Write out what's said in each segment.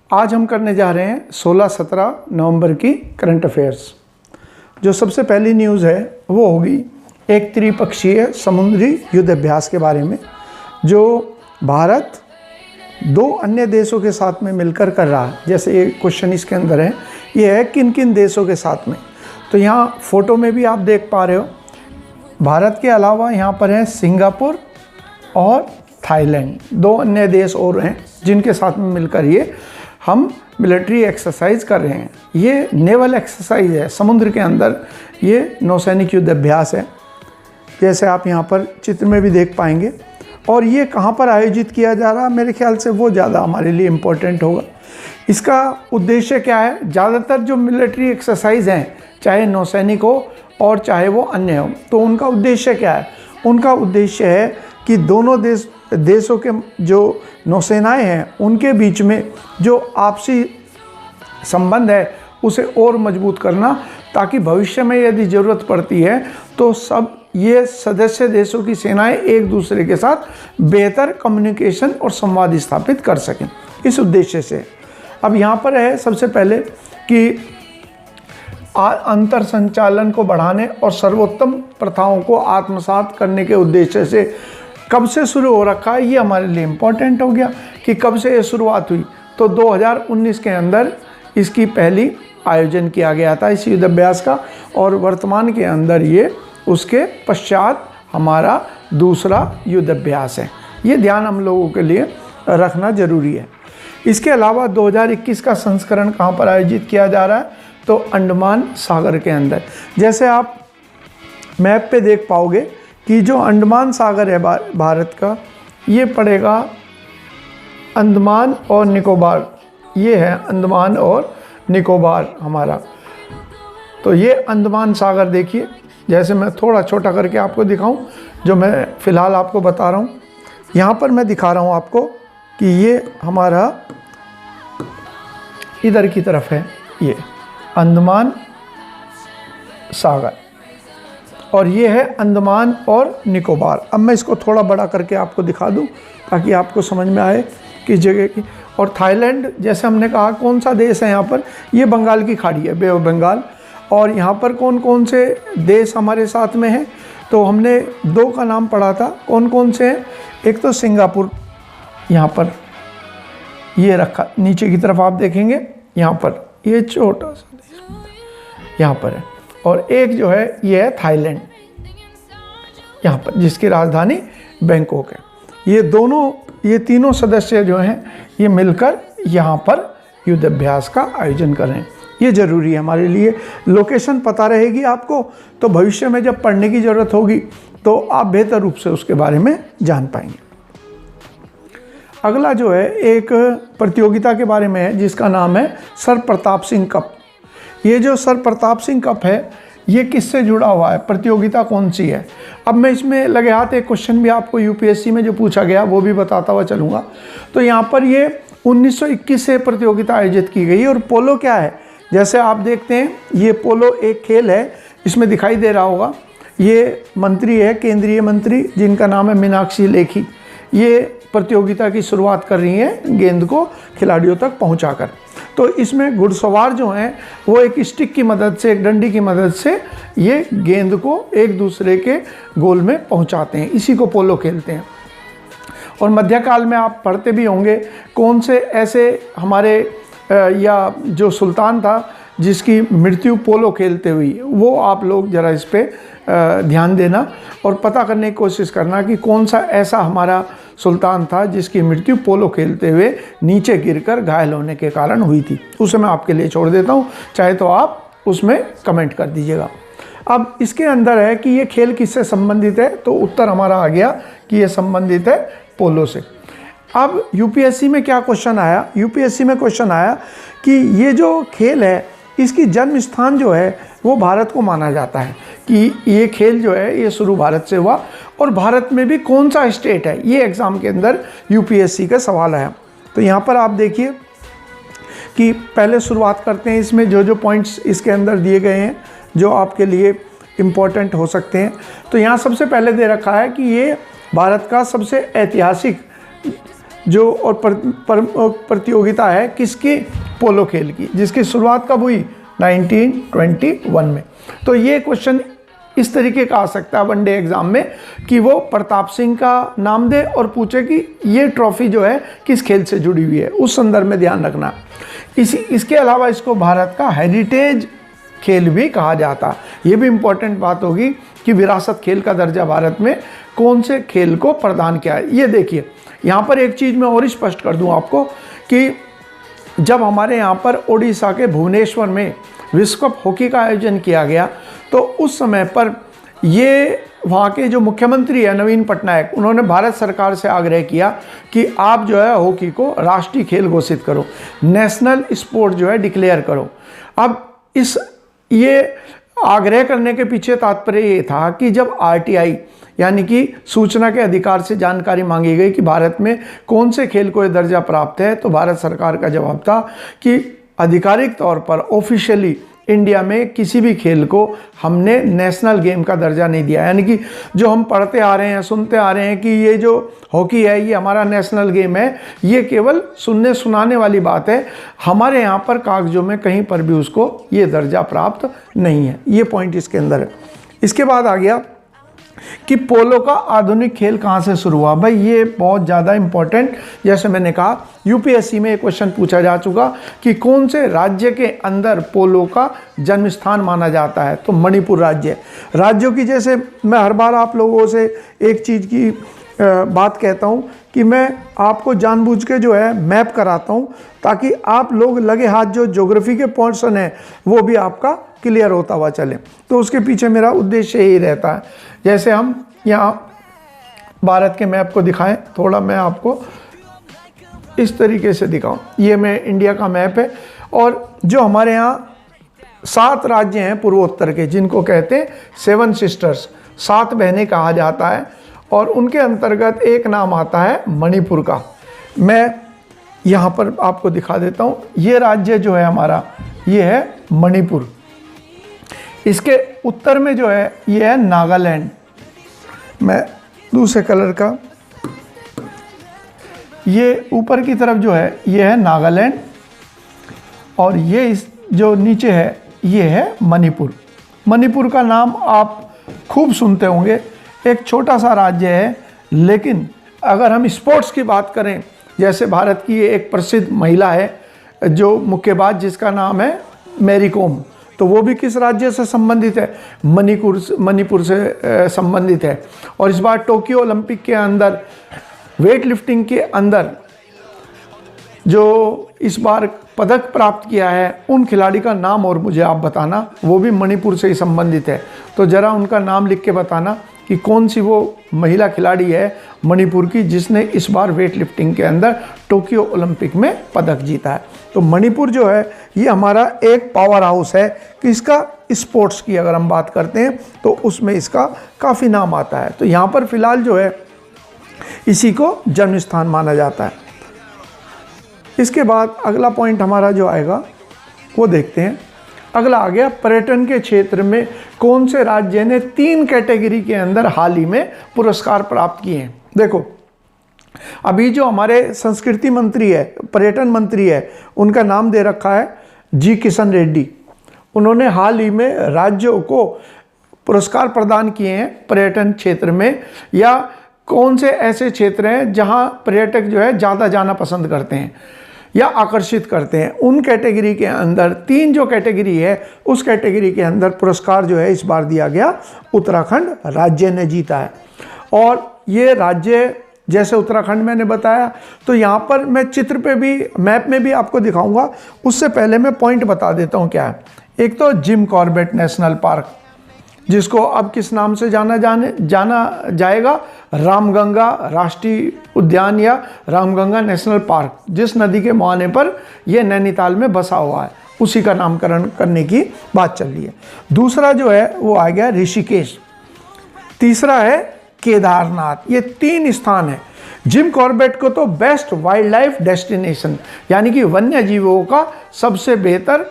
आज हम करने जा रहे हैं 16-17 नवंबर की करंट अफेयर्स। जो सबसे पहली न्यूज़ है वो होगी एक त्रिपक्षीय समुद्री युद्ध अभ्यास के बारे में, जो भारत 2 अन्य देशों के साथ में मिलकर कर रहा है। जैसे ये क्वेश्चन इसके अंदर है, ये है किन किन देशों के साथ में। तो यहाँ फ़ोटो में भी आप देख पा रहे हो, भारत के अलावा यहाँ पर है सिंगापुर और थाईलैंड, 2 अन्य देश और हैं जिनके साथ में मिलकर ये हम मिलिट्री एक्सरसाइज कर रहे हैं। ये नेवल एक्सरसाइज है, समुद्र के अंदर ये नौसैनिक युद्ध अभ्यास है, जैसे आप यहाँ पर चित्र में भी देख पाएंगे। और ये कहाँ पर आयोजित किया जा रहा है, मेरे ख्याल से वो ज़्यादा हमारे लिए इम्पोर्टेंट होगा। इसका उद्देश्य क्या है? ज़्यादातर जो मिलिट्री एक्सरसाइज हैं, चाहे नौसैनिक हो और चाहे वो अन्य हो, तो उनका उद्देश्य क्या है? उनका उद्देश्य है कि दोनों देशों के जो नौसेनाएं हैं उनके बीच में जो आपसी संबंध है उसे और मजबूत करना, ताकि भविष्य में यदि ज़रूरत पड़ती है तो सब ये सदस्य देशों की सेनाएं एक दूसरे के साथ बेहतर कम्युनिकेशन और संवाद स्थापित कर सकें, इस उद्देश्य से। अब यहाँ पर है सबसे पहले कि अंतर संचालन को बढ़ाने और सर्वोत्तम प्रथाओं को आत्मसात करने के उद्देश्य से कब से शुरू हो रखा है, ये हमारे लिए इम्पोर्टेंट हो गया कि कब से ये शुरुआत हुई। तो 2019 के अंदर इसकी पहली आयोजन किया गया था इस युद्ध अभ्यास का, और वर्तमान के अंदर ये उसके पश्चात हमारा दूसरा युद्ध अभ्यास है। ये ध्यान हम लोगों के लिए रखना जरूरी है। इसके अलावा 2021 का संस्करण कहाँ पर आयोजित किया जा रहा है? तो अंडमान सागर के अंदर। जैसे आप मैप पे देख पाओगे कि जो अंडमान सागर है भारत का, ये पड़ेगा अंडमान और निकोबार। ये है अंडमान और निकोबार हमारा। तो ये अंडमान सागर देखिए, जैसे मैं थोड़ा छोटा करके आपको दिखाऊं, जो मैं फ़िलहाल आपको बता रहा हूं, यहाँ पर मैं दिखा रहा हूं आपको कि ये हमारा इधर की तरफ है, ये अंडमान सागर, और ये है अंडमान और निकोबार। अब मैं इसको थोड़ा बड़ा करके आपको दिखा दूं ताकि आपको समझ में आए किस जगह की। और थाईलैंड, जैसे हमने कहा, कौन सा देश है यहाँ पर? ये बंगाल की खाड़ी है, बे ऑफ बंगाल। और यहाँ पर कौन कौन से देश हमारे साथ में हैं? तो हमने 2 का नाम पढ़ा था, कौन कौन से हैं? एक तो सिंगापुर, यहाँ पर ये रखा, नीचे की तरफ आप देखेंगे यहाँ पर ये छोटा सा देश यहाँ पर है। और एक जो है ये है थाईलैंड, यहाँ पर, जिसकी राजधानी बैंकॉक है। ये तीनों सदस्य जो हैं ये मिलकर यहाँ पर युद्ध अभ्यास का आयोजन कर रहे हैं। ये ज़रूरी है हमारे लिए। लोकेशन पता रहेगी आपको, तो भविष्य में जब पढ़ने की ज़रूरत होगी तो आप बेहतर रूप से उसके बारे में जान पाएंगे। अगला जो है एक प्रतियोगिता के बारे में है, जिसका नाम है सर प्रताप सिंह कप। ये जो सर प्रताप सिंह कप है, ये किससे जुड़ा हुआ है? प्रतियोगिता कौन सी है? अब मैं इसमें लगे हाथ एक क्वेश्चन भी आपको यूपीएससी में जो पूछा गया वो भी बताता हुआ चलूँगा। तो यहाँ पर ये 1921 से प्रतियोगिता आयोजित की गई। और पोलो क्या है? जैसे आप देखते हैं, ये पोलो एक खेल है, इसमें दिखाई दे रहा होगा, ये मंत्री है, केंद्रीय मंत्री, जिनका नाम है मीनाक्षी लेखी। ये प्रतियोगिता की शुरुआत कर रही हैं गेंद को खिलाड़ियों तक पहुंचाकर। तो इसमें घुड़सवार जो हैं वो एक स्टिक की मदद से, एक डंडी की मदद से ये गेंद को एक दूसरे के गोल में पहुंचाते हैं। इसी को पोलो खेलते हैं। और मध्यकाल में आप पढ़ते भी होंगे, कौन से ऐसे हमारे या जो सुल्तान था जिसकी मृत्यु पोलो खेलते हुई, वो आप लोग ज़रा इस पर ध्यान देना और पता करने की कोशिश करना कि कौन सा ऐसा हमारा सुल्तान था जिसकी मृत्यु पोलो खेलते हुए नीचे गिरकर घायल होने के कारण हुई थी। उसे मैं आपके लिए छोड़ देता हूँ, चाहे तो आप उसमें कमेंट कर दीजिएगा। अब इसके अंदर है कि ये खेल किससे संबंधित है, तो उत्तर हमारा आ गया कि ये संबंधित है पोलो से। अब यूपीएससी में क्या क्वेश्चन आया? यूपीएससी में क्वेश्चन आया कि ये जो खेल है इसकी जन्म स्थान जो है वो भारत को माना जाता है, कि ये खेल जो है ये शुरू भारत से हुआ, और भारत में भी कौन सा स्टेट है, ये एग्ज़ाम के अंदर यूपीएससी का सवाल आया। तो यहाँ पर आप देखिए कि पहले शुरुआत करते हैं, इसमें जो जो पॉइंट्स इसके अंदर दिए गए हैं जो आपके लिए इम्पोर्टेंट हो सकते हैं। तो यहाँ सबसे पहले दे रखा है कि ये भारत का सबसे ऐतिहासिक जो और प्रतियोगिता है किसकी, पोलो खेल की, जिसकी शुरुआत कब हुई, 1921 में। तो ये क्वेश्चन इस तरीके का आ सकता है वनडे एग्जाम में कि वो प्रताप सिंह का नाम दे और पूछे कि ये ट्रॉफी जो है किस खेल से जुड़ी हुई है, उस संदर्भ में ध्यान रखना। इसके अलावा इसको भारत का हेरिटेज खेल भी कहा जाता। ये भी इम्पोर्टेंट बात होगी कि विरासत खेल का दर्जा भारत में कौन से खेल को प्रदान किया है। ये देखिए, यहाँ पर एक चीज़ मैं और स्पष्ट कर दूँ आपको कि जब हमारे यहाँ पर ओडिशा के भुवनेश्वर में विश्व कप हॉकी का आयोजन किया गया, तो उस समय पर ये वहाँ के जो मुख्यमंत्री है नवीन पटनायक, उन्होंने भारत सरकार से आग्रह किया कि आप जो है हॉकी को राष्ट्रीय खेल घोषित करो, नेशनल स्पोर्ट जो है डिक्लेयर करो। अब ये आग्रह करने के पीछे तात्पर्य ये था कि जब आरटीआई यानी कि सूचना के अधिकार से जानकारी मांगी गई कि भारत में कौन से खेल को यह दर्जा प्राप्त है, तो भारत सरकार का जवाब था कि आधिकारिक तौर पर ऑफिशियली इंडिया में किसी भी खेल को हमने नेशनल गेम का दर्जा नहीं दिया। यानी कि जो हम पढ़ते आ रहे हैं, सुनते आ रहे हैं कि ये जो हॉकी है ये हमारा नेशनल गेम है, ये केवल सुनने सुनाने वाली बात है। हमारे यहाँ पर कागजों में कहीं पर भी उसको ये दर्जा प्राप्त नहीं है। ये पॉइंट इसके अंदर है। इसके बाद आ गया कि पोलो का आधुनिक खेल कहाँ से शुरू हुआ। भाई ये बहुत ज़्यादा इम्पोर्टेंट, जैसे मैंने कहा यूपीएससी में एक क्वेश्चन पूछा जा चुका कि कौन से राज्य के अंदर पोलो का जन्म स्थान माना जाता है, तो मणिपुर राज्य। राज्यों की, जैसे मैं हर बार आप लोगों से एक चीज़ की बात कहता हूँ कि मैं आपको जानबूझ के जो है मैप कराता हूँ, ताकि आप लोग लगे हाथ जो ज्योग्राफी के पोर्शन है वो भी आपका क्लियर होता हुआ चले। तो उसके पीछे मेरा उद्देश्य यही रहता है। जैसे हम यहाँ भारत के मैप को दिखाएं, थोड़ा मैं आपको इस तरीके से दिखाऊं। ये मैं इंडिया का मैप है, और जो हमारे यहाँ 7 राज्य हैं पूर्वोत्तर के, जिनको कहते हैं 7 सिस्टर्स, 7 बहनें कहा जाता है, और उनके अंतर्गत एक नाम आता है मणिपुर का। मैं यहाँ पर आपको दिखा देता हूँ। ये राज्य जो है हमारा, ये है मणिपुर। इसके उत्तर में जो है ये है नागालैंड। मैं दूसरे कलर का, ये ऊपर की तरफ जो है ये है नागालैंड, और ये इस जो नीचे है ये है मणिपुर। मणिपुर का नाम आप खूब सुनते होंगे। एक छोटा सा राज्य है, लेकिन अगर हम स्पोर्ट्स की बात करें, जैसे भारत की एक प्रसिद्ध महिला है जो मुक्केबाज, जिसका नाम है मैरी कॉम, तो वो भी किस राज्य से संबंधित है, मणिपुर से संबंधित है। और इस बार टोक्यो ओलंपिक के अंदर वेट लिफ्टिंग के अंदर जो इस बार पदक प्राप्त किया है, उन खिलाड़ी का नाम और मुझे आप बताना, वो भी मणिपुर से ही संबंधित है। तो ज़रा उनका नाम लिख के बताना कि कौन सी वो महिला खिलाड़ी है मणिपुर की जिसने इस बार वेट लिफ्टिंग के अंदर टोक्यो ओलंपिक में पदक जीता है। तो मणिपुर जो है ये हमारा एक पावर हाउस है कि इसका स्पोर्ट्स की अगर हम बात करते हैं तो उसमें इसका काफ़ी नाम आता है। तो यहाँ पर फिलहाल जो है इसी को जन्म स्थान माना जाता है। इसके बाद अगला पॉइंट हमारा जो आएगा वो देखते हैं। अगला आ गया, पर्यटन के क्षेत्र में कौन से राज्य ने 3 कैटेगरी के अंदर हाल ही में पुरस्कार प्राप्त किए हैं। देखो, अभी जो हमारे संस्कृति मंत्री है, पर्यटन मंत्री है, उनका नाम दे रखा है जी किशन रेड्डी। उन्होंने हाल ही में राज्यों को पुरस्कार प्रदान किए हैं पर्यटन क्षेत्र में, या कौन से ऐसे क्षेत्र हैं जहां पर्यटक जो है ज़्यादा जाना पसंद करते हैं या आकर्षित करते हैं। उन कैटेगरी के अंदर 3 जो कैटेगरी है, उस कैटेगरी के अंदर पुरस्कार जो है इस बार दिया गया, उत्तराखंड राज्य ने जीता है। और ये राज्य जैसे उत्तराखंड मैंने बताया, तो यहाँ पर मैं चित्र पे भी, मैप में भी आपको दिखाऊंगा। उससे पहले मैं पॉइंट बता देता हूँ क्या है। एक तो जिम कॉर्बेट नेशनल पार्क, जिसको अब किस नाम से जाना जाएगा, रामगंगा राष्ट्रीय उद्यान या रामगंगा नेशनल पार्क, जिस नदी के मुहाने पर यह नैनीताल में बसा हुआ है, उसी का नामकरण करने की बात चल रही है। दूसरा जो है वो आ गया ऋषिकेश। तीसरा है केदारनाथ। ये 3 स्थान है। जिम कॉर्बेट को तो बेस्ट वाइल्ड लाइफ डेस्टिनेशन, यानी कि वन्य जीवों का सबसे बेहतर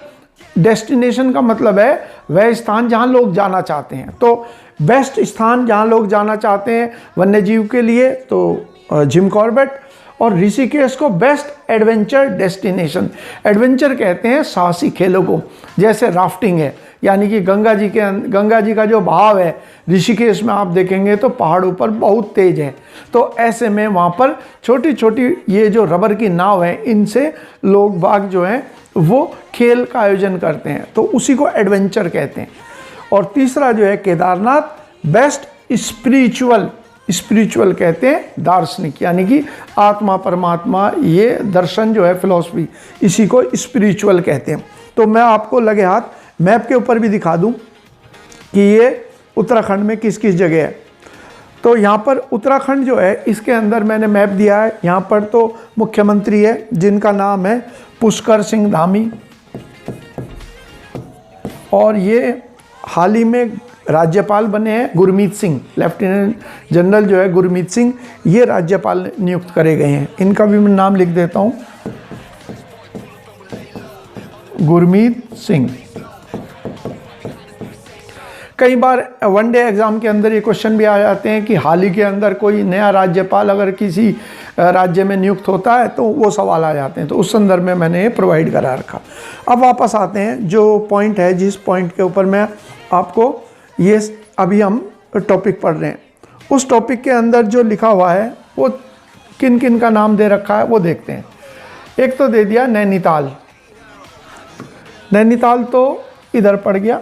डेस्टिनेशन का मतलब है वह स्थान जहां लोग जाना चाहते हैं। तो बेस्ट स्थान जहां लोग जाना चाहते हैं वन्य जीव के लिए, तो जिम कॉर्बेट। और ऋषिकेश को बेस्ट एडवेंचर डेस्टिनेशन, एडवेंचर कहते हैं साहसी खेलों को, जैसे राफ्टिंग है, यानी कि गंगा जी का जो बहाव है ऋषिकेश में आप देखेंगे तो पहाड़ों पर बहुत तेज है, तो ऐसे में वहाँ पर छोटी छोटी ये जो रबर की नाव है इनसे लोग बाग जो हैं वो खेल का आयोजन करते हैं, तो उसी को एडवेंचर कहते हैं। और तीसरा जो है केदारनाथ बेस्ट स्पिरिचुअल कहते हैं दार्शनिक, यानी कि आत्मा परमात्मा ये दर्शन जो है फिलॉसफी, इसी को स्पिरिचुअल कहते हैं। तो मैं आपको लगे हाथ मैप के ऊपर भी दिखा दूं कि ये उत्तराखंड में किस किस जगह है। तो यहाँ पर उत्तराखंड जो है इसके अंदर मैंने मैप दिया है। यहाँ पर तो मुख्यमंत्री है जिनका नाम है पुष्कर सिंह धामी, और ये हाल ही में राज्यपाल बने हैं गुरमीत सिंह, लेफ्टिनेंट जनरल जो है गुरमीत सिंह, ये राज्यपाल नियुक्त करे गए हैं। इनका भी मैं नाम लिख देता हूँ, गुरमीत सिंह। कई बार वनडे एग्ज़ाम के अंदर ये क्वेश्चन भी आ जाते हैं कि हाल ही के अंदर कोई नया राज्यपाल अगर किसी राज्य में नियुक्त होता है तो वो सवाल आ जाते हैं, तो उस संदर्भ में मैंने ये प्रोवाइड करा रखा। अब वापस आते हैं, जो पॉइंट है जिस पॉइंट के ऊपर मैं आपको ये अभी हम टॉपिक पढ़ रहे हैं, उस टॉपिक के अंदर जो लिखा हुआ है वो किन किन का नाम दे रखा है वो देखते हैं। एक तो दे दिया नैनीताल, नैनीताल तो इधर पड़ गया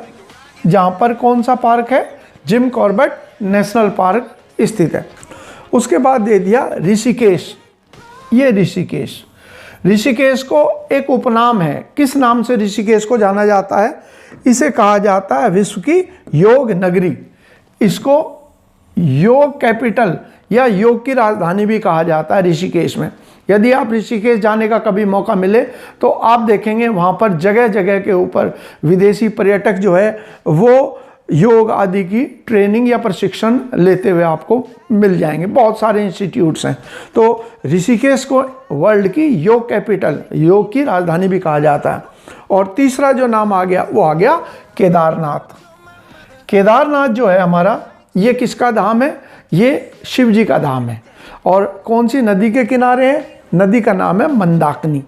जहाँ पर कौन सा पार्क है, जिम कॉर्बेट नेशनल पार्क स्थित है। उसके बाद दे दिया ऋषिकेश, ये ऋषिकेश को एक उपनाम है, किस नाम से ऋषिकेश को जाना जाता है, इसे कहा जाता है विश्व की योग नगरी, इसको योग कैपिटल या योग की राजधानी भी कहा जाता है ऋषिकेश में। यदि आप ऋषिकेश जाने का कभी मौका मिले तो आप देखेंगे वहाँ पर जगह जगह के ऊपर विदेशी पर्यटक जो है वो योग आदि की ट्रेनिंग या प्रशिक्षण लेते हुए आपको मिल जाएंगे, बहुत सारे इंस्टीट्यूट्स हैं। तो ऋषिकेश को वर्ल्ड की योग कैपिटल, योग की राजधानी भी कहा जाता है। और तीसरा जो नाम आ गया वो आ गया केदारनाथ। केदारनाथ जो है हमारा, ये किसका धाम है, ये शिव जी का धाम है। और कौन सी नदी के किनारे है, नदी का नाम है मंदाकिनी।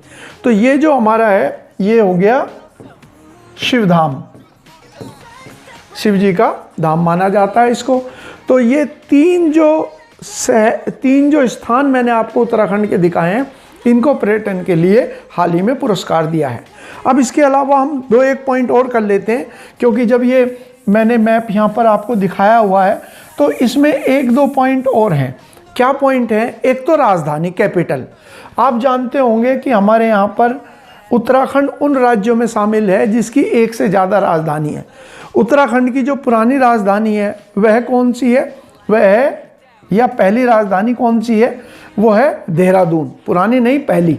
तो ये जो हमारा है ये हो गया शिव धाम, शिव जी का धाम माना जाता है इसको। तो ये तीन जो स्थान मैंने आपको उत्तराखंड के दिखाए हैं, इनको पर्यटन के लिए हाल ही में पुरस्कार दिया है। अब इसके अलावा हम दो एक पॉइंट और कर लेते हैं, क्योंकि जब ये मैंने मैप यहाँ पर आपको दिखाया हुआ है तो इसमें एक दो पॉइंट और हैं। क्या पॉइंट है, एक तो राजधानी कैपिटल। आप जानते होंगे कि हमारे यहाँ पर उत्तराखंड उन राज्यों में शामिल है जिसकी एक से ज़्यादा राजधानी है। उत्तराखंड की जो पुरानी राजधानी है वह कौन सी है, वह है, या पहली राजधानी कौन सी है, वो है देहरादून, पुरानी नहीं पहली,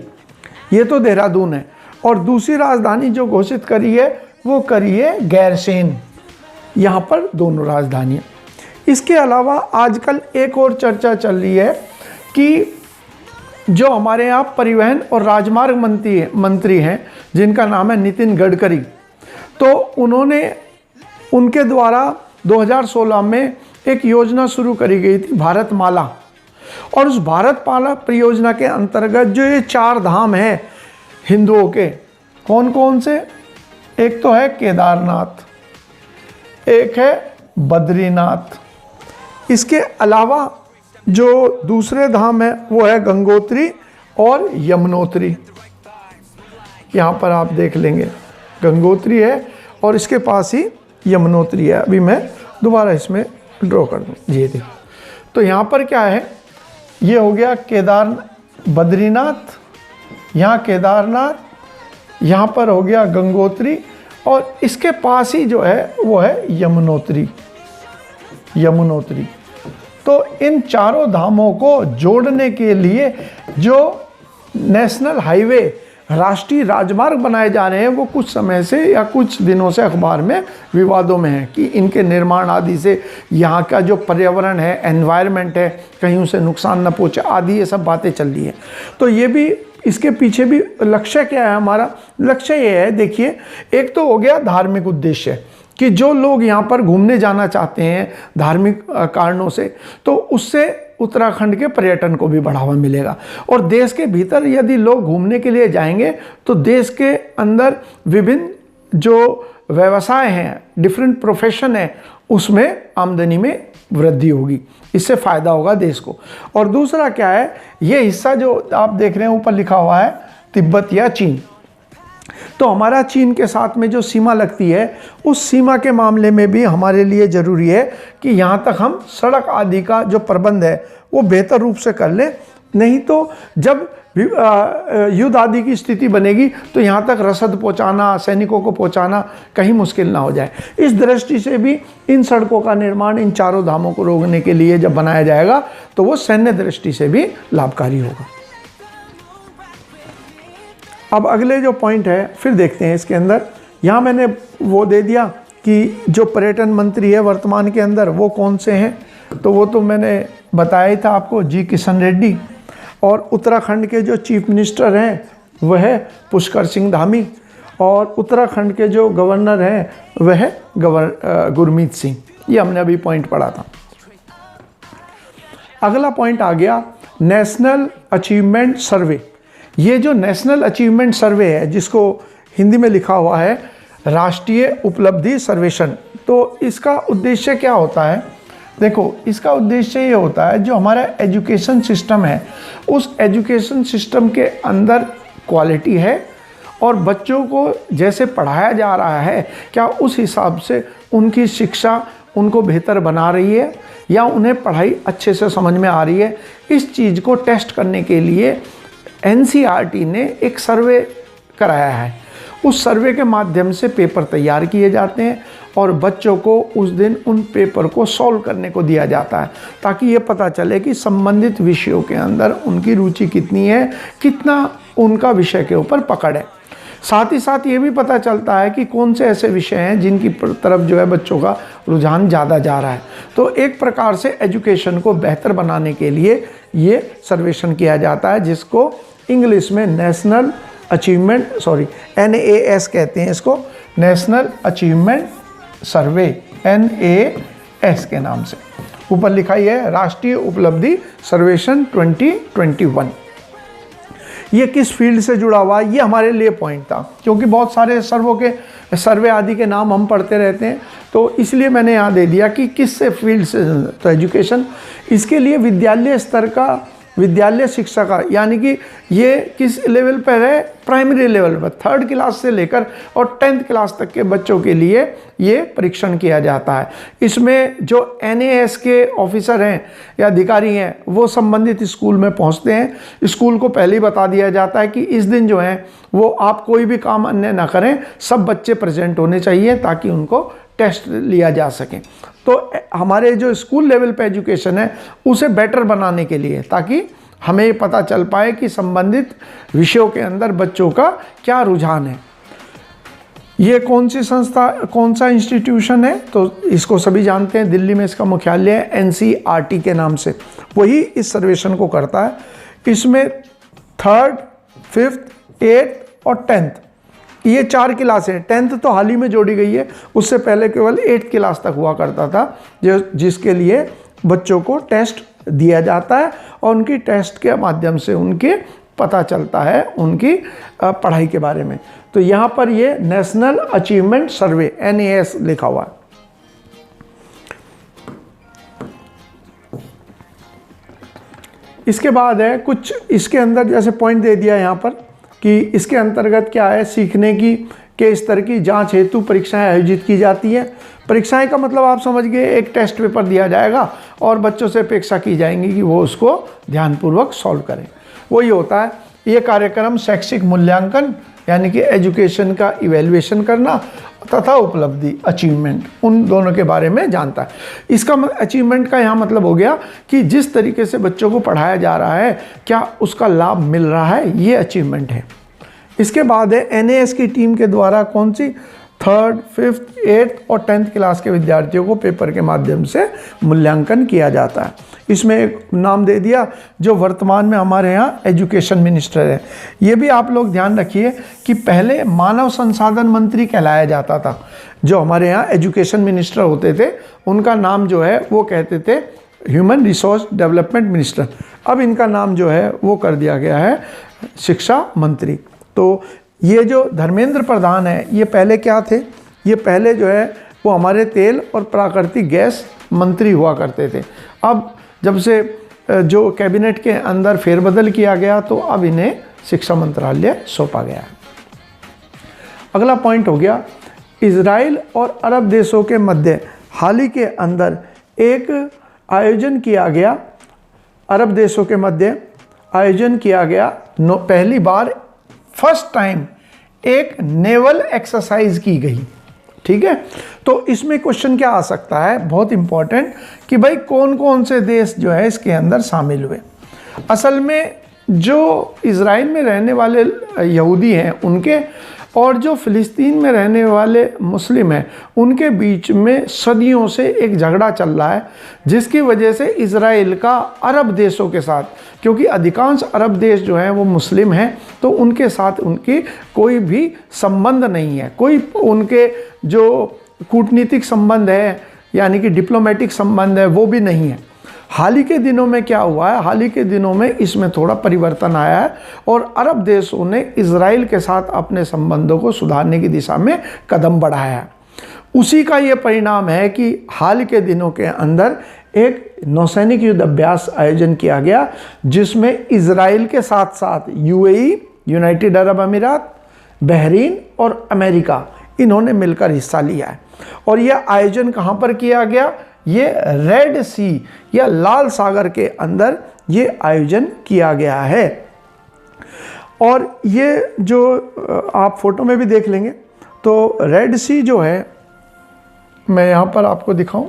ये तो देहरादून है। और दूसरी राजधानी जो घोषित करी है वो करी है गैरसैंण, यहाँ पर दोनों राजधानियाँ। इसके अलावा आजकल एक और चर्चा चल रही है कि जो हमारे यहाँ परिवहन और राजमार्ग मंत्री हैं जिनका नाम है नितिन गडकरी, तो उनके द्वारा 2016 में एक योजना शुरू करी गई थी भारतमाला, और उस भारतमाला परियोजना के अंतर्गत जो ये 4 धाम हैं हिंदुओं के, कौन कौन से, एक तो है केदारनाथ, एक है बद्रीनाथ, इसके अलावा जो दूसरे धाम है वो है गंगोत्री और यमुनोत्री। यहाँ पर आप देख लेंगे गंगोत्री है और इसके पास ही यमुनोत्री है। अभी मैं दोबारा इसमें ड्रॉ कर दूँ, जी देखो। तो यहाँ पर क्या है, ये हो गया बद्रीनाथ, यहाँ केदारनाथ, यहाँ पर हो गया गंगोत्री, और इसके पास ही जो है वो है यमुनोत्री। तो इन चारों धामों को जोड़ने के लिए जो नेशनल हाईवे, राष्ट्रीय राजमार्ग बनाए जा रहे हैं, वो कुछ समय से या कुछ दिनों से अखबार में विवादों में है कि इनके निर्माण आदि से यहाँ का जो पर्यावरण है, एनवायरनमेंट है, कहीं उसे नुकसान न पहुँचे आदि, ये सब बातें चल रही हैं। तो ये भी, इसके पीछे भी लक्ष्य क्या है हमारा, लक्ष्य ये है, देखिए, एक तो हो गया धार्मिक उद्देश्य कि जो लोग यहाँ पर घूमने जाना चाहते हैं धार्मिक कारणों से, तो उससे उत्तराखंड के पर्यटन को भी बढ़ावा मिलेगा। और देश के भीतर यदि लोग घूमने के लिए जाएंगे तो देश के अंदर विभिन्न जो व्यवसाय हैं, डिफरेंट प्रोफेशन है, उसमें आमदनी में वृद्धि होगी, इससे फ़ायदा होगा देश को। और दूसरा क्या है, ये हिस्सा जो आप देख रहे हैं ऊपर लिखा हुआ है तिब्बत या चीन, तो हमारा चीन के साथ में जो सीमा लगती है उस सीमा के मामले में भी हमारे लिए ज़रूरी है कि यहाँ तक हम सड़क आदि का जो प्रबंध है वो बेहतर रूप से कर लें। नहीं तो जब युद्ध आदि की स्थिति बनेगी तो यहाँ तक रसद पहुँचाना, सैनिकों को पहुँचाना कहीं मुश्किल ना हो जाए। इस दृष्टि से भी इन सड़कों का निर्माण इन चारों धामों को रोकने के लिए जब बनाया जाएगा तो वो सैन्य दृष्टि से भी लाभकारी होगा। अब अगले जो पॉइंट है फिर देखते हैं इसके अंदर। यहाँ मैंने वो दे दिया कि जो पर्यटन मंत्री है वर्तमान के अंदर वो कौन से हैं, तो वो तो मैंने बताया ही था आपको, जी किशन रेड्डी। और उत्तराखंड के जो चीफ मिनिस्टर हैं वह है पुष्कर सिंह धामी, और उत्तराखंड के जो गवर्नर हैं वह है गुरमीत सिंह। ये हमने अभी पॉइंट पढ़ा था। अगला पॉइंट आ गया नेशनल अचीवमेंट सर्वे। ये जो नेशनल अचीवमेंट सर्वे है जिसको हिंदी में लिखा हुआ है राष्ट्रीय उपलब्धि सर्वेक्षण, तो इसका उद्देश्य क्या होता है? देखो, इसका उद्देश्य ये होता है जो हमारा एजुकेशन सिस्टम है उस एजुकेशन सिस्टम के अंदर क्वालिटी है और बच्चों को जैसे पढ़ाया जा रहा है क्या उस हिसाब से उनकी शिक्षा उनको बेहतर बना रही है या उन्हें पढ़ाई अच्छे से समझ में आ रही है। इस चीज़ को टेस्ट करने के लिए NCERT ने एक सर्वे कराया है। उस सर्वे के माध्यम से पेपर तैयार किए जाते हैं और बच्चों को उस दिन उन पेपर को सॉल्व करने को दिया जाता है ताकि ये पता चले कि संबंधित विषयों के अंदर उनकी रुचि कितनी है, कितना उनका विषय के ऊपर पकड़ है। साथ ही साथ ये भी पता चलता है कि कौन से ऐसे विषय हैं जिनकी तरफ जो है बच्चों का रुझान ज़्यादा जा रहा है। तो एक प्रकार से एजुकेशन को बेहतर बनाने के लिए ये सर्वेक्षण किया जाता है जिसको इंग्लिश में नेशनल अचीवमेंट NAS कहते हैं, इसको नेशनल अचीवमेंट सर्वे NAS के नाम से। ऊपर लिखा ही है राष्ट्रीय उपलब्धि सर्वेक्षण 2021। ये किस फील्ड से जुड़ा हुआ है, ये हमारे लिए पॉइंट था क्योंकि बहुत सारे सर्वे आदि के नाम हम पढ़ते रहते हैं, तो इसलिए मैंने यहाँ दे दिया कि किस से फील्ड से। तो एजुकेशन, इसके लिए विद्यालय स्तर का विद्यालय शिक्षा का, यानी कि ये किस लेवल पर है, प्राइमरी लेवल पर 3rd क्लास से लेकर और 10th क्लास तक के बच्चों के लिए ये परीक्षण किया जाता है। इसमें जो NAS के ऑफिसर हैं या अधिकारी हैं वो संबंधित स्कूल में पहुंचते हैं। स्कूल को पहले ही बता दिया जाता है कि इस दिन जो है वो आप कोई भी काम अन्य ना करें, सब बच्चे प्रेजेंट होने चाहिए ताकि उनको टेस्ट लिया जा सके। तो हमारे जो स्कूल लेवल पे एजुकेशन है उसे बेटर बनाने के लिए, ताकि हमें पता चल पाए कि संबंधित विषयों के अंदर बच्चों का क्या रुझान है। ये कौन सी संस्था, कौन सा इंस्टीट्यूशन है, तो इसको सभी जानते हैं, दिल्ली में इसका मुख्यालय है NCERT के नाम से। वही इस सर्वेक्षण को करता है। इसमें 3rd, 5th, 8th और 10th ये 4 क्लासें, 10th तो हाल ही में जोड़ी गई है, उससे पहले केवल 8th क्लास तक हुआ करता था जिसके लिए बच्चों को टेस्ट दिया जाता है और उनकी टेस्ट के माध्यम से उनके पता चलता है उनकी पढ़ाई के बारे में। तो यहाँ पर ये नेशनल अचीवमेंट सर्वे NAS लिखा हुआ है। इसके बाद है कुछ इसके अंदर जैसे पॉइंट दे दिया यहाँ पर कि इसके अंतर्गत क्या है, सीखने की के स्तर की जांच हेतु परीक्षाएं आयोजित की जाती हैं। परीक्षाएं का मतलब आप समझ गए, एक टेस्ट पेपर दिया जाएगा और बच्चों से अपेक्षा की जाएंगी कि वो उसको ध्यानपूर्वक सॉल्व करें। वही होता है ये कार्यक्रम शैक्षिक मूल्यांकन यानी कि एजुकेशन का इवैल्यूएशन करना तथा उपलब्धि अचीवमेंट, उन दोनों के बारे में जानता है। इसका अचीवमेंट का यहाँ मतलब हो गया कि जिस तरीके से बच्चों को पढ़ाया जा रहा है क्या उसका लाभ मिल रहा है, ये अचीवमेंट है। इसके बाद है NAS की टीम के द्वारा कौन सी 3rd, 5th, 8th और 10th क्लास के विद्यार्थियों को पेपर के माध्यम से मूल्यांकन किया जाता है। इसमें एक नाम दे दिया जो वर्तमान में हमारे यहाँ एजुकेशन मिनिस्टर है। ये भी आप लोग ध्यान रखिए कि पहले मानव संसाधन मंत्री कहलाया जाता था। जो हमारे यहाँ एजुकेशन मिनिस्टर होते थे उनका नाम जो है वो कहते थे ह्यूमन रिसोर्स डेवलपमेंट मिनिस्टर। अब इनका नाम जो है वो कर दिया गया है शिक्षा मंत्री। तो ये जो धर्मेंद्र प्रधान है, ये पहले क्या थे? ये पहले जो है वो हमारे तेल और प्राकृतिक गैस मंत्री हुआ करते थे। अब जब से जो कैबिनेट के अंदर फेरबदल किया गया तो अब इन्हें शिक्षा मंत्रालय सौंपा गया। अगला पॉइंट हो गया, इजराइल और अरब देशों के मध्य हाल ही के अंदर एक आयोजन किया गया, अरब देशों के मध्य आयोजन किया गया पहली बार, फर्स्ट टाइम एक नेवल एक्सरसाइज की गई। ठीक है, तो इसमें क्वेश्चन क्या आ सकता है, बहुत इंपॉर्टेंट, कि भाई कौन कौन से देश जो है इसके अंदर शामिल हुए। असल में जो इज़राइल में रहने वाले यहूदी हैं उनके और जो फ़िलिस्तीन में रहने वाले मुस्लिम हैं उनके बीच में सदियों से एक झगड़ा चल रहा है, जिसकी वजह से इज़राइल का अरब देशों के साथ, क्योंकि अधिकांश अरब देश जो हैं वो मुस्लिम हैं, तो उनके साथ उनकी कोई भी संबंध नहीं है, कोई उनके जो कूटनीतिक संबंध है यानी कि डिप्लोमेटिक संबंध है वो भी नहीं है। हाल ही के दिनों में क्या हुआ है, हाल ही के दिनों में इसमें थोड़ा परिवर्तन आया है और अरब देशों ने इज़राइल के साथ अपने संबंधों को सुधारने की दिशा में कदम बढ़ाया है। उसी का ये परिणाम है कि हाल के दिनों के अंदर एक नौसैनिक युद्ध अभ्यास आयोजन किया गया, जिसमें इज़राइल के साथ साथ यूएई, यूनाइटेड अरब अमीरात, बहरीन और अमेरिका, इन्होंने मिलकर हिस्सा लिया है। और यह आयोजन कहाँ पर किया गया? ये रेड सी या लाल सागर के अंदर ये आयोजन किया गया है। और ये जो आप फोटो में भी देख लेंगे, तो रेड सी जो है, मैं यहाँ पर आपको दिखाऊं,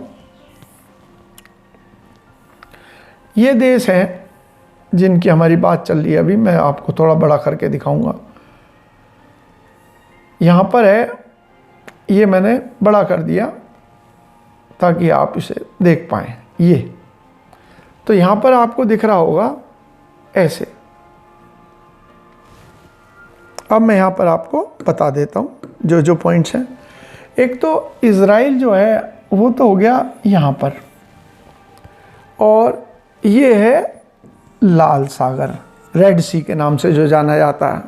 ये देश हैं जिनकी हमारी बात चल रही है। अभी मैं आपको थोड़ा बड़ा करके दिखाऊंगा। यहाँ पर है, ये मैंने बड़ा कर दिया ताकि आप इसे देख पाएँ। ये तो यहाँ पर आपको दिख रहा होगा ऐसे। अब मैं यहाँ पर आपको बता देता हूँ जो जो पॉइंट्स हैं। एक तो इज़राइल जो है वो तो हो गया यहाँ पर, और ये है लाल सागर, रेड सी के नाम से जो जाना जाता है।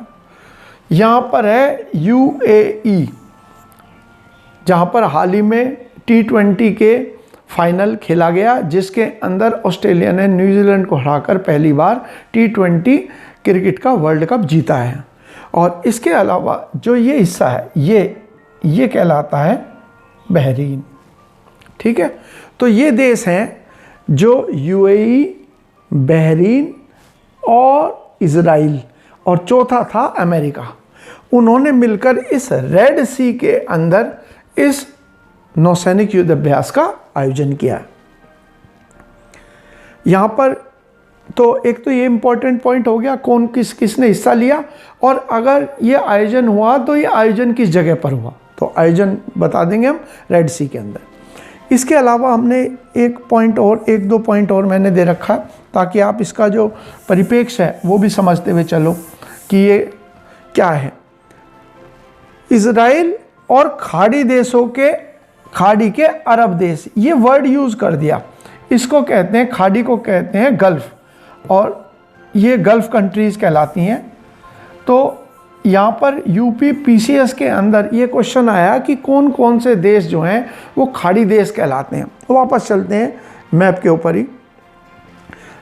यहाँ पर है यूएई, जहाँ पर हाल ही में T20 के फाइनल खेला गया, जिसके अंदर ऑस्ट्रेलिया ने न्यूजीलैंड को हराकर पहली बार T20 क्रिकेट का वर्ल्ड कप जीता है। और इसके अलावा जो ये हिस्सा है ये कहलाता है बहरीन। ठीक है, तो ये देश हैं जो यूएई, बहरीन और इज़राइल, और चौथा था अमेरिका। उन्होंने मिलकर इस रेड सी के अंदर इस नौसैनिक युद्ध अभ्यास का आयोजन किया। यहाँ पर तो एक तो ये इम्पोर्टेंट पॉइंट हो गया, कौन किसने हिस्सा लिया, और अगर ये आयोजन हुआ तो ये आयोजन किस जगह पर हुआ, तो आयोजन बता देंगे हम रेड सी के अंदर। इसके अलावा हमने एक दो पॉइंट और मैंने दे रखा है ताकि आप इसका जो परिप्रेक्ष्य है वो भी समझते हुए चलो कि ये क्या है। इज़राइल और खाड़ी के अरब देश, ये वर्ड यूज़ कर दिया। इसको कहते हैं, खाड़ी को कहते हैं गल्फ़, और ये गल्फ़ कंट्रीज़ कहलाती हैं। तो यहाँ पर यूपी पीसीएस के अंदर ये क्वेश्चन आया कि कौन कौन से देश जो हैं वो खाड़ी देश कहलाते हैं। तो वापस चलते हैं मैप के ऊपर ही,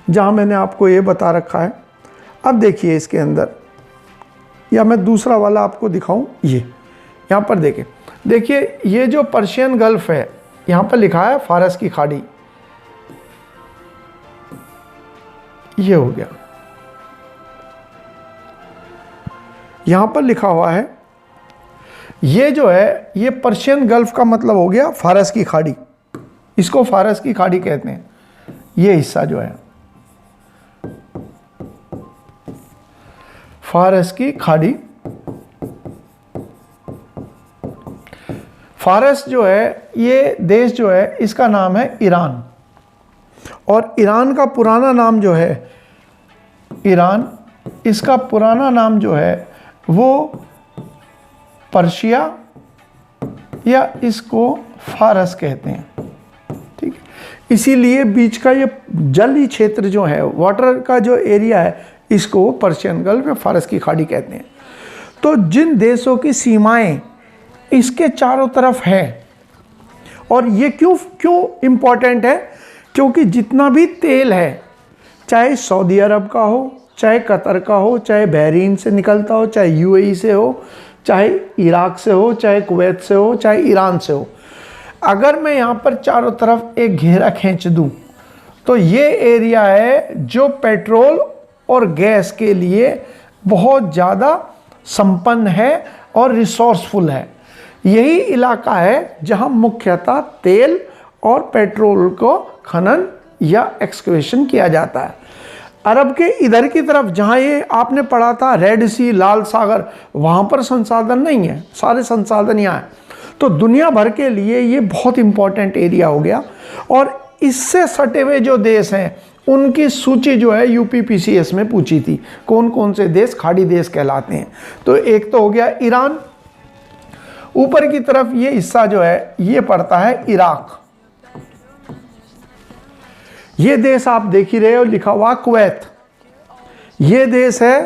जहाँ मैंने आपको ये बता रखा है। अब देखिए इसके अंदर, या मैं दूसरा वाला आपको दिखाऊं, ये यहाँ पर देखिए ये जो पर्शियन गल्फ़ है, यहाँ पर लिखा है फारस की खाड़ी, ये हो गया। यहाँ पर लिखा हुआ है, ये जो है ये पर्शियन गल्फ़ का मतलब हो गया फारस की खाड़ी, इसको फारस की खाड़ी कहते हैं। ये हिस्सा जो है फारस की खाड़ी, फारस जो है ये देश जो है इसका नाम है ईरान, और ईरान का पुराना नाम जो है ईरान, इसका पुराना नाम जो है वो पर्शिया या इसको फारस कहते हैं। ठीक है, इसीलिए बीच का ये जलीय क्षेत्र जो है, वाटर का जो एरिया है, इसको पर्शियन गल्फ या फारस की खाड़ी कहते हैं। तो जिन देशों की सीमाएं इसके चारों तरफ है, और ये क्यों इम्पोर्टेंट है, क्योंकि जितना भी तेल है, चाहे सऊदी अरब का हो, चाहे कतर का हो, चाहे बहरीन से निकलता हो, चाहे यूएई से हो, चाहे इराक से हो, चाहे कुवैत से हो, चाहे ईरान से हो, अगर मैं यहाँ पर चारों तरफ एक घेरा खींच दूँ तो ये एरिया है जो पेट्रोल और गैस के लिए बहुत ज़्यादा संपन्न है और रिसोर्सफुल है। यही इलाका है जहाँ मुख्यतः तेल और पेट्रोल को खनन या एक्सकवेशन किया जाता है। अरब के इधर की तरफ जहाँ ये आपने पढ़ा था रेड सी, लाल सागर, वहाँ पर संसाधन नहीं है, सारे संसाधन यहाँ है। तो दुनिया भर के लिए ये बहुत इम्पोर्टेंट एरिया हो गया। और इससे सटे हुए जो देश हैं उनकी सूची जो है यूपीपीसीएस में पूछी थी, कौन कौन से देश खाड़ी देश कहलाते हैं। तो एक तो हो गया ईरान, ऊपर की तरफ ये हिस्सा जो है ये पड़ता है इराक, ये देश आप देख ही रहे हो लिखा हुआ कुवैत, ये देश है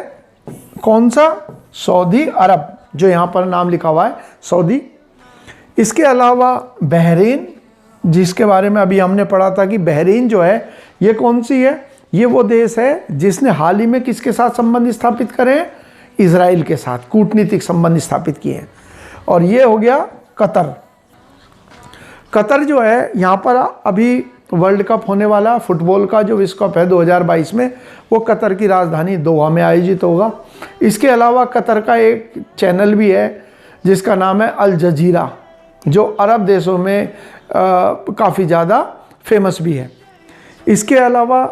कौन सा, सऊदी अरब, जो यहाँ पर नाम लिखा हुआ है सऊदी। इसके अलावा बहरीन, जिसके बारे में अभी हमने पढ़ा था कि बहरीन जो है ये कौन सी है, ये वो देश है जिसने हाल ही में किसके साथ संबंध स्थापित करे हैं, इजराइल के साथ कूटनीतिक संबंध स्थापित किए हैं। और ये हो गया कतर। कतर जो है यहाँ पर अभी वर्ल्ड कप होने वाला फुटबॉल का जो विश्व कप है 2022 में, वो कतर की राजधानी दोहा में आयोजित होगा। इसके अलावा कतर का एक चैनल भी है जिसका नाम है अल जजीरा, जो अरब देशों में काफ़ी ज़्यादा फेमस भी है। इसके अलावा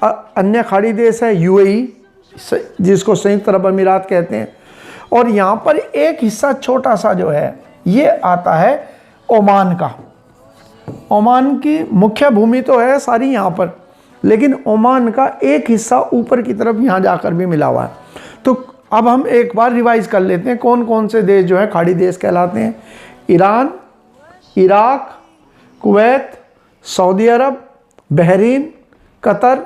अन्य खाड़ी देश है यूएई, जिसको संयुक्त अरब अमीरात कहते हैं। और यहाँ पर एक हिस्सा छोटा सा जो है ये आता है ओमान का। ओमान की मुख्य भूमि तो है सारी यहाँ पर, लेकिन ओमान का एक हिस्सा ऊपर की तरफ यहाँ जाकर भी मिला हुआ है। तो अब हम एक बार रिवाइज कर लेते हैं कौन कौन से देश जो है खाड़ी देश कहलाते हैं। ईरान, इराक, कुवैत, सऊदी अरब, बहरीन, कतर,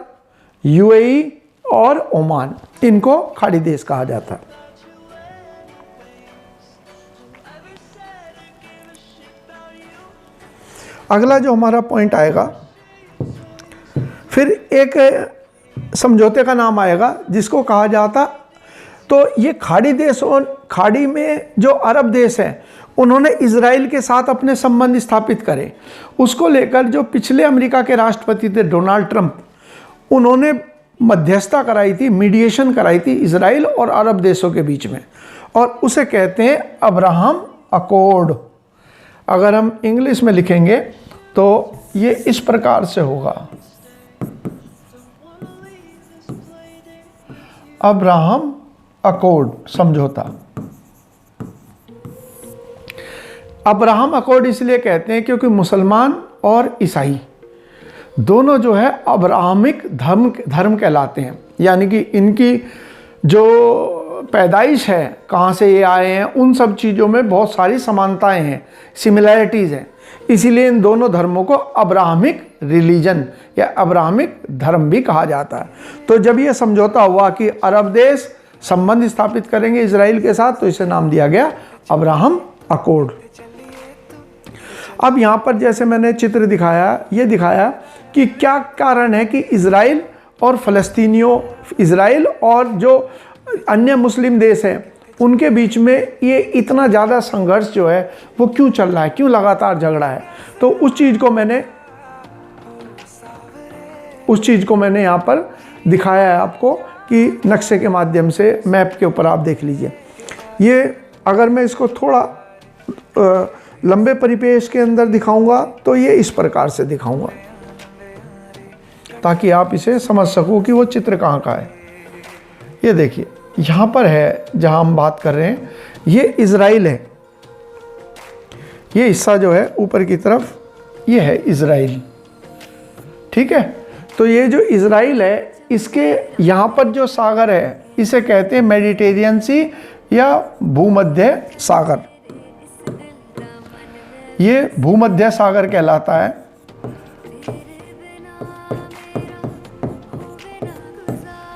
यूएई और ओमान, इनको खाड़ी देश कहा जाता है। अगला जो हमारा पॉइंट आएगा, फिर एक समझौते का नाम आएगा जिसको कहा जाता, तो ये खाड़ी देश और खाड़ी में जो अरब देश हैं उन्होंने इजराइल के साथ अपने संबंध स्थापित करे। उसको लेकर जो पिछले अमेरिका के राष्ट्रपति थे डोनाल्ड ट्रंप, उन्होंने मध्यस्थता कराई थी, मीडिएशन कराई थी इजराइल और अरब देशों के बीच में, और उसे कहते हैं अब्राहम अकॉर्ड। अगर हम इंग्लिश में लिखेंगे तो ये इस प्रकार से होगा, अब्राहम अकॉर्ड समझौता। अब्राहम अकॉर्ड इसलिए कहते हैं क्योंकि मुसलमान और ईसाई दोनों जो है अब्राहमिक धर्म कहलाते हैं, यानी कि इनकी जो पैदाइश है, कहाँ से ये आए हैं, उन सब चीज़ों में बहुत सारी समानताएं हैं, सिमिलैरिटीज़ हैं। इसीलिए इन दोनों धर्मों को अब्राहमिक रिलीजन या अब्राहमिक धर्म भी कहा जाता है। तो जब ये समझौता हुआ कि अरब देश संबंध स्थापित करेंगे इजराइल के साथ, तो इसे नाम दिया गया अब्राहम अकॉर्ड। अब यहाँ पर जैसे मैंने चित्र दिखाया, ये दिखाया कि क्या कारण है कि इजराइल और फ़लस्तीनियों, इजराइल और जो अन्य मुस्लिम देश हैं उनके बीच में ये इतना ज़्यादा संघर्ष जो है वो क्यों चल रहा है, क्यों लगातार झगड़ा है। तो उस चीज़ को मैंने यहाँ पर दिखाया है आपको कि नक्शे के माध्यम से, मैप के ऊपर आप देख लीजिए। ये अगर मैं इसको थोड़ा लंबे परिपेश के अंदर दिखाऊंगा तो ये इस प्रकार से दिखाऊंगा ताकि आप इसे समझ सको कि वो चित्र कहाँ का है। ये देखिए यहाँ पर है जहाँ हम बात कर रहे हैं, ये इजराइल है। ये हिस्सा जो है ऊपर की तरफ ये है इजराइल, ठीक है। तो ये जो इजराइल है इसके यहाँ पर जो सागर है इसे कहते हैं मेडिटेरियन सी या भूमध्य सागर। ये भूमध्य सागर कहलाता है।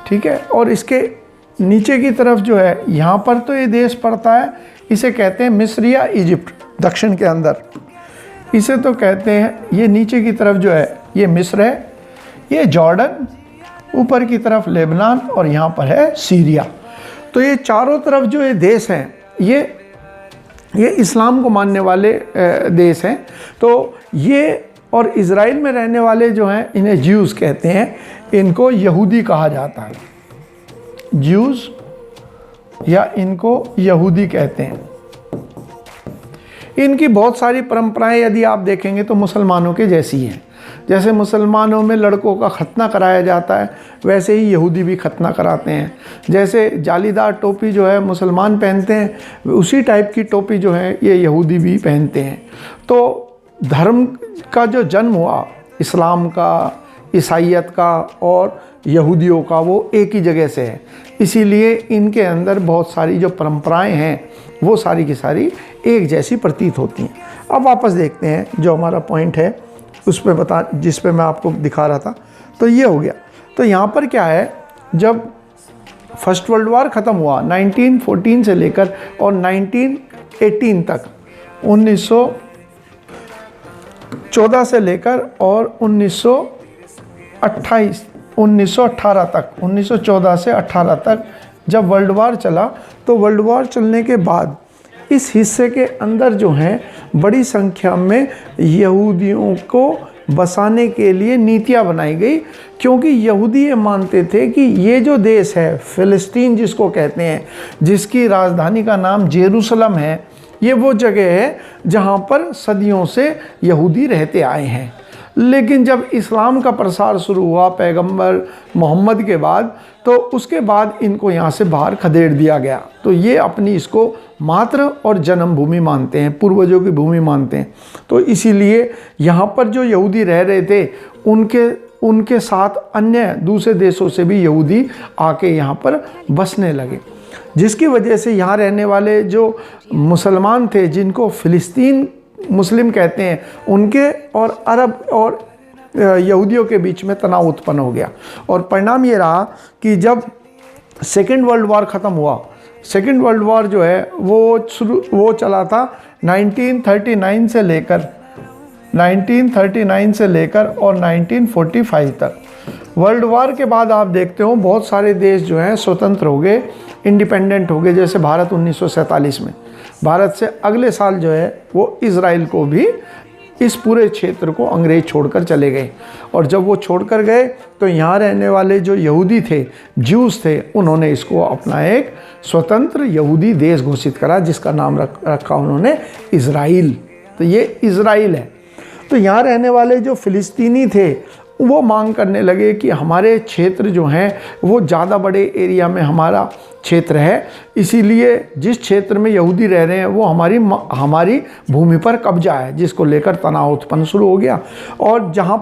ठीक है। और इसके नीचे की तरफ जो है यहाँ पर तो ये देश पड़ता है, इसे कहते हैं मिस्र या इजिप्ट, दक्षिण के अंदर इसे तो कहते हैं। ये नीचे की तरफ जो है ये मिस्र है, ये जॉर्डन, ऊपर की तरफ लेबनान और यहाँ पर है सीरिया। तो ये चारों तरफ जो ये देश हैं ये इस्लाम को मानने वाले देश हैं। तो ये और इज़राइल में रहने वाले जो हैं इन्हें ज्यूज़ कहते हैं, इनको यहूदी कहा जाता है, ज्यूज़ या इनको यहूदी कहते हैं। इनकी बहुत सारी परंपराएं यदि आप देखेंगे तो मुसलमानों के जैसी हैं। जैसे मुसलमानों में लड़कों का खतना कराया जाता है, वैसे ही यहूदी भी खतना कराते हैं। जैसे जालीदार टोपी जो है मुसलमान पहनते हैं, उसी टाइप की टोपी जो है ये यहूदी भी पहनते हैं। तो धर्म का जो जन्म हुआ इस्लाम का, ईसाइयत का और यहूदियों का, वो एक ही जगह से है। इसीलिए इनके अंदर बहुत सारी जो परंपराएं हैं वो सारी की सारी एक जैसी प्रतीत होती हैं। अब वापस देखते हैं जो हमारा पॉइंट है उस पर जिस पे मैं आपको दिखा रहा था। तो ये हो गया। तो यहाँ पर क्या है, जब फर्स्ट वर्ल्ड वॉर ख़त्म हुआ 1914 से लेकर और 1918 तक, 1914 से लेकर और 1918 तक, 1914 से 18 तक जब वर्ल्ड वॉर चला, तो वर्ल्ड वॉर चलने के बाद इस हिस्से के अंदर जो हैं बड़ी संख्या में यहूदियों को बसाने के लिए नीतियां बनाई गई, क्योंकि यहूदी ये मानते थे कि ये जो देश है फ़िलिस्तीन जिसको कहते हैं, जिसकी राजधानी का नाम जेरूसलम है, ये वो जगह है जहाँ पर सदियों से यहूदी रहते आए हैं। लेकिन जब इस्लाम का प्रसार शुरू हुआ पैगंबर मोहम्मद के बाद, तो उसके बाद इनको यहाँ से बाहर खदेड़ दिया गया। तो ये अपनी इसको मातृ और जन्मभूमि मानते हैं, पूर्वजों की भूमि मानते हैं। तो इसीलिए यहाँ पर जो यहूदी रह रहे थे उनके साथ अन्य दूसरे देशों से भी यहूदी आके यहाँ पर बसने लगे, जिसकी वजह से यहाँ रहने वाले जो मुसलमान थे, जिनको फ़िलिस्तीन मुस्लिम कहते हैं, उनके और अरब और यहूदियों के बीच में तनाव उत्पन्न हो गया। और परिणाम ये रहा कि जब सेकेंड वर्ल्ड वॉर ख़त्म हुआ, सेकेंड वर्ल्ड वॉर जो है वो चला था 1939 से लेकर और 1945 तक। वर्ल्ड वॉर के बाद आप देखते हो बहुत सारे देश जो हैं स्वतंत्र हो गए, इंडिपेंडेंट हो गए। जैसे भारत 1947 में, भारत से अगले साल जो है वो इज़राइल को भी इस पूरे क्षेत्र को अंग्रेज छोड़कर चले गए। और जब वो छोड़कर गए तो यहाँ रहने वाले जो यहूदी थे, ज्यूज़ थे, उन्होंने इसको अपना एक स्वतंत्र यहूदी देश घोषित करा, जिसका नाम रखा उन्होंने इज़राइल। तो ये इज़राइल है। तो यहाँ रहने वाले जो फ़िलिस्तीनी थे वो मांग करने लगे कि हमारे क्षेत्र जो हैं वो ज़्यादा बड़े एरिया में हमारा क्षेत्र है, इसीलिए जिस क्षेत्र में यहूदी रह रहे हैं वो हमारी भूमि पर कब्जा है, जिसको लेकर तनाव उत्पन्न शुरू हो गया। और जहाँ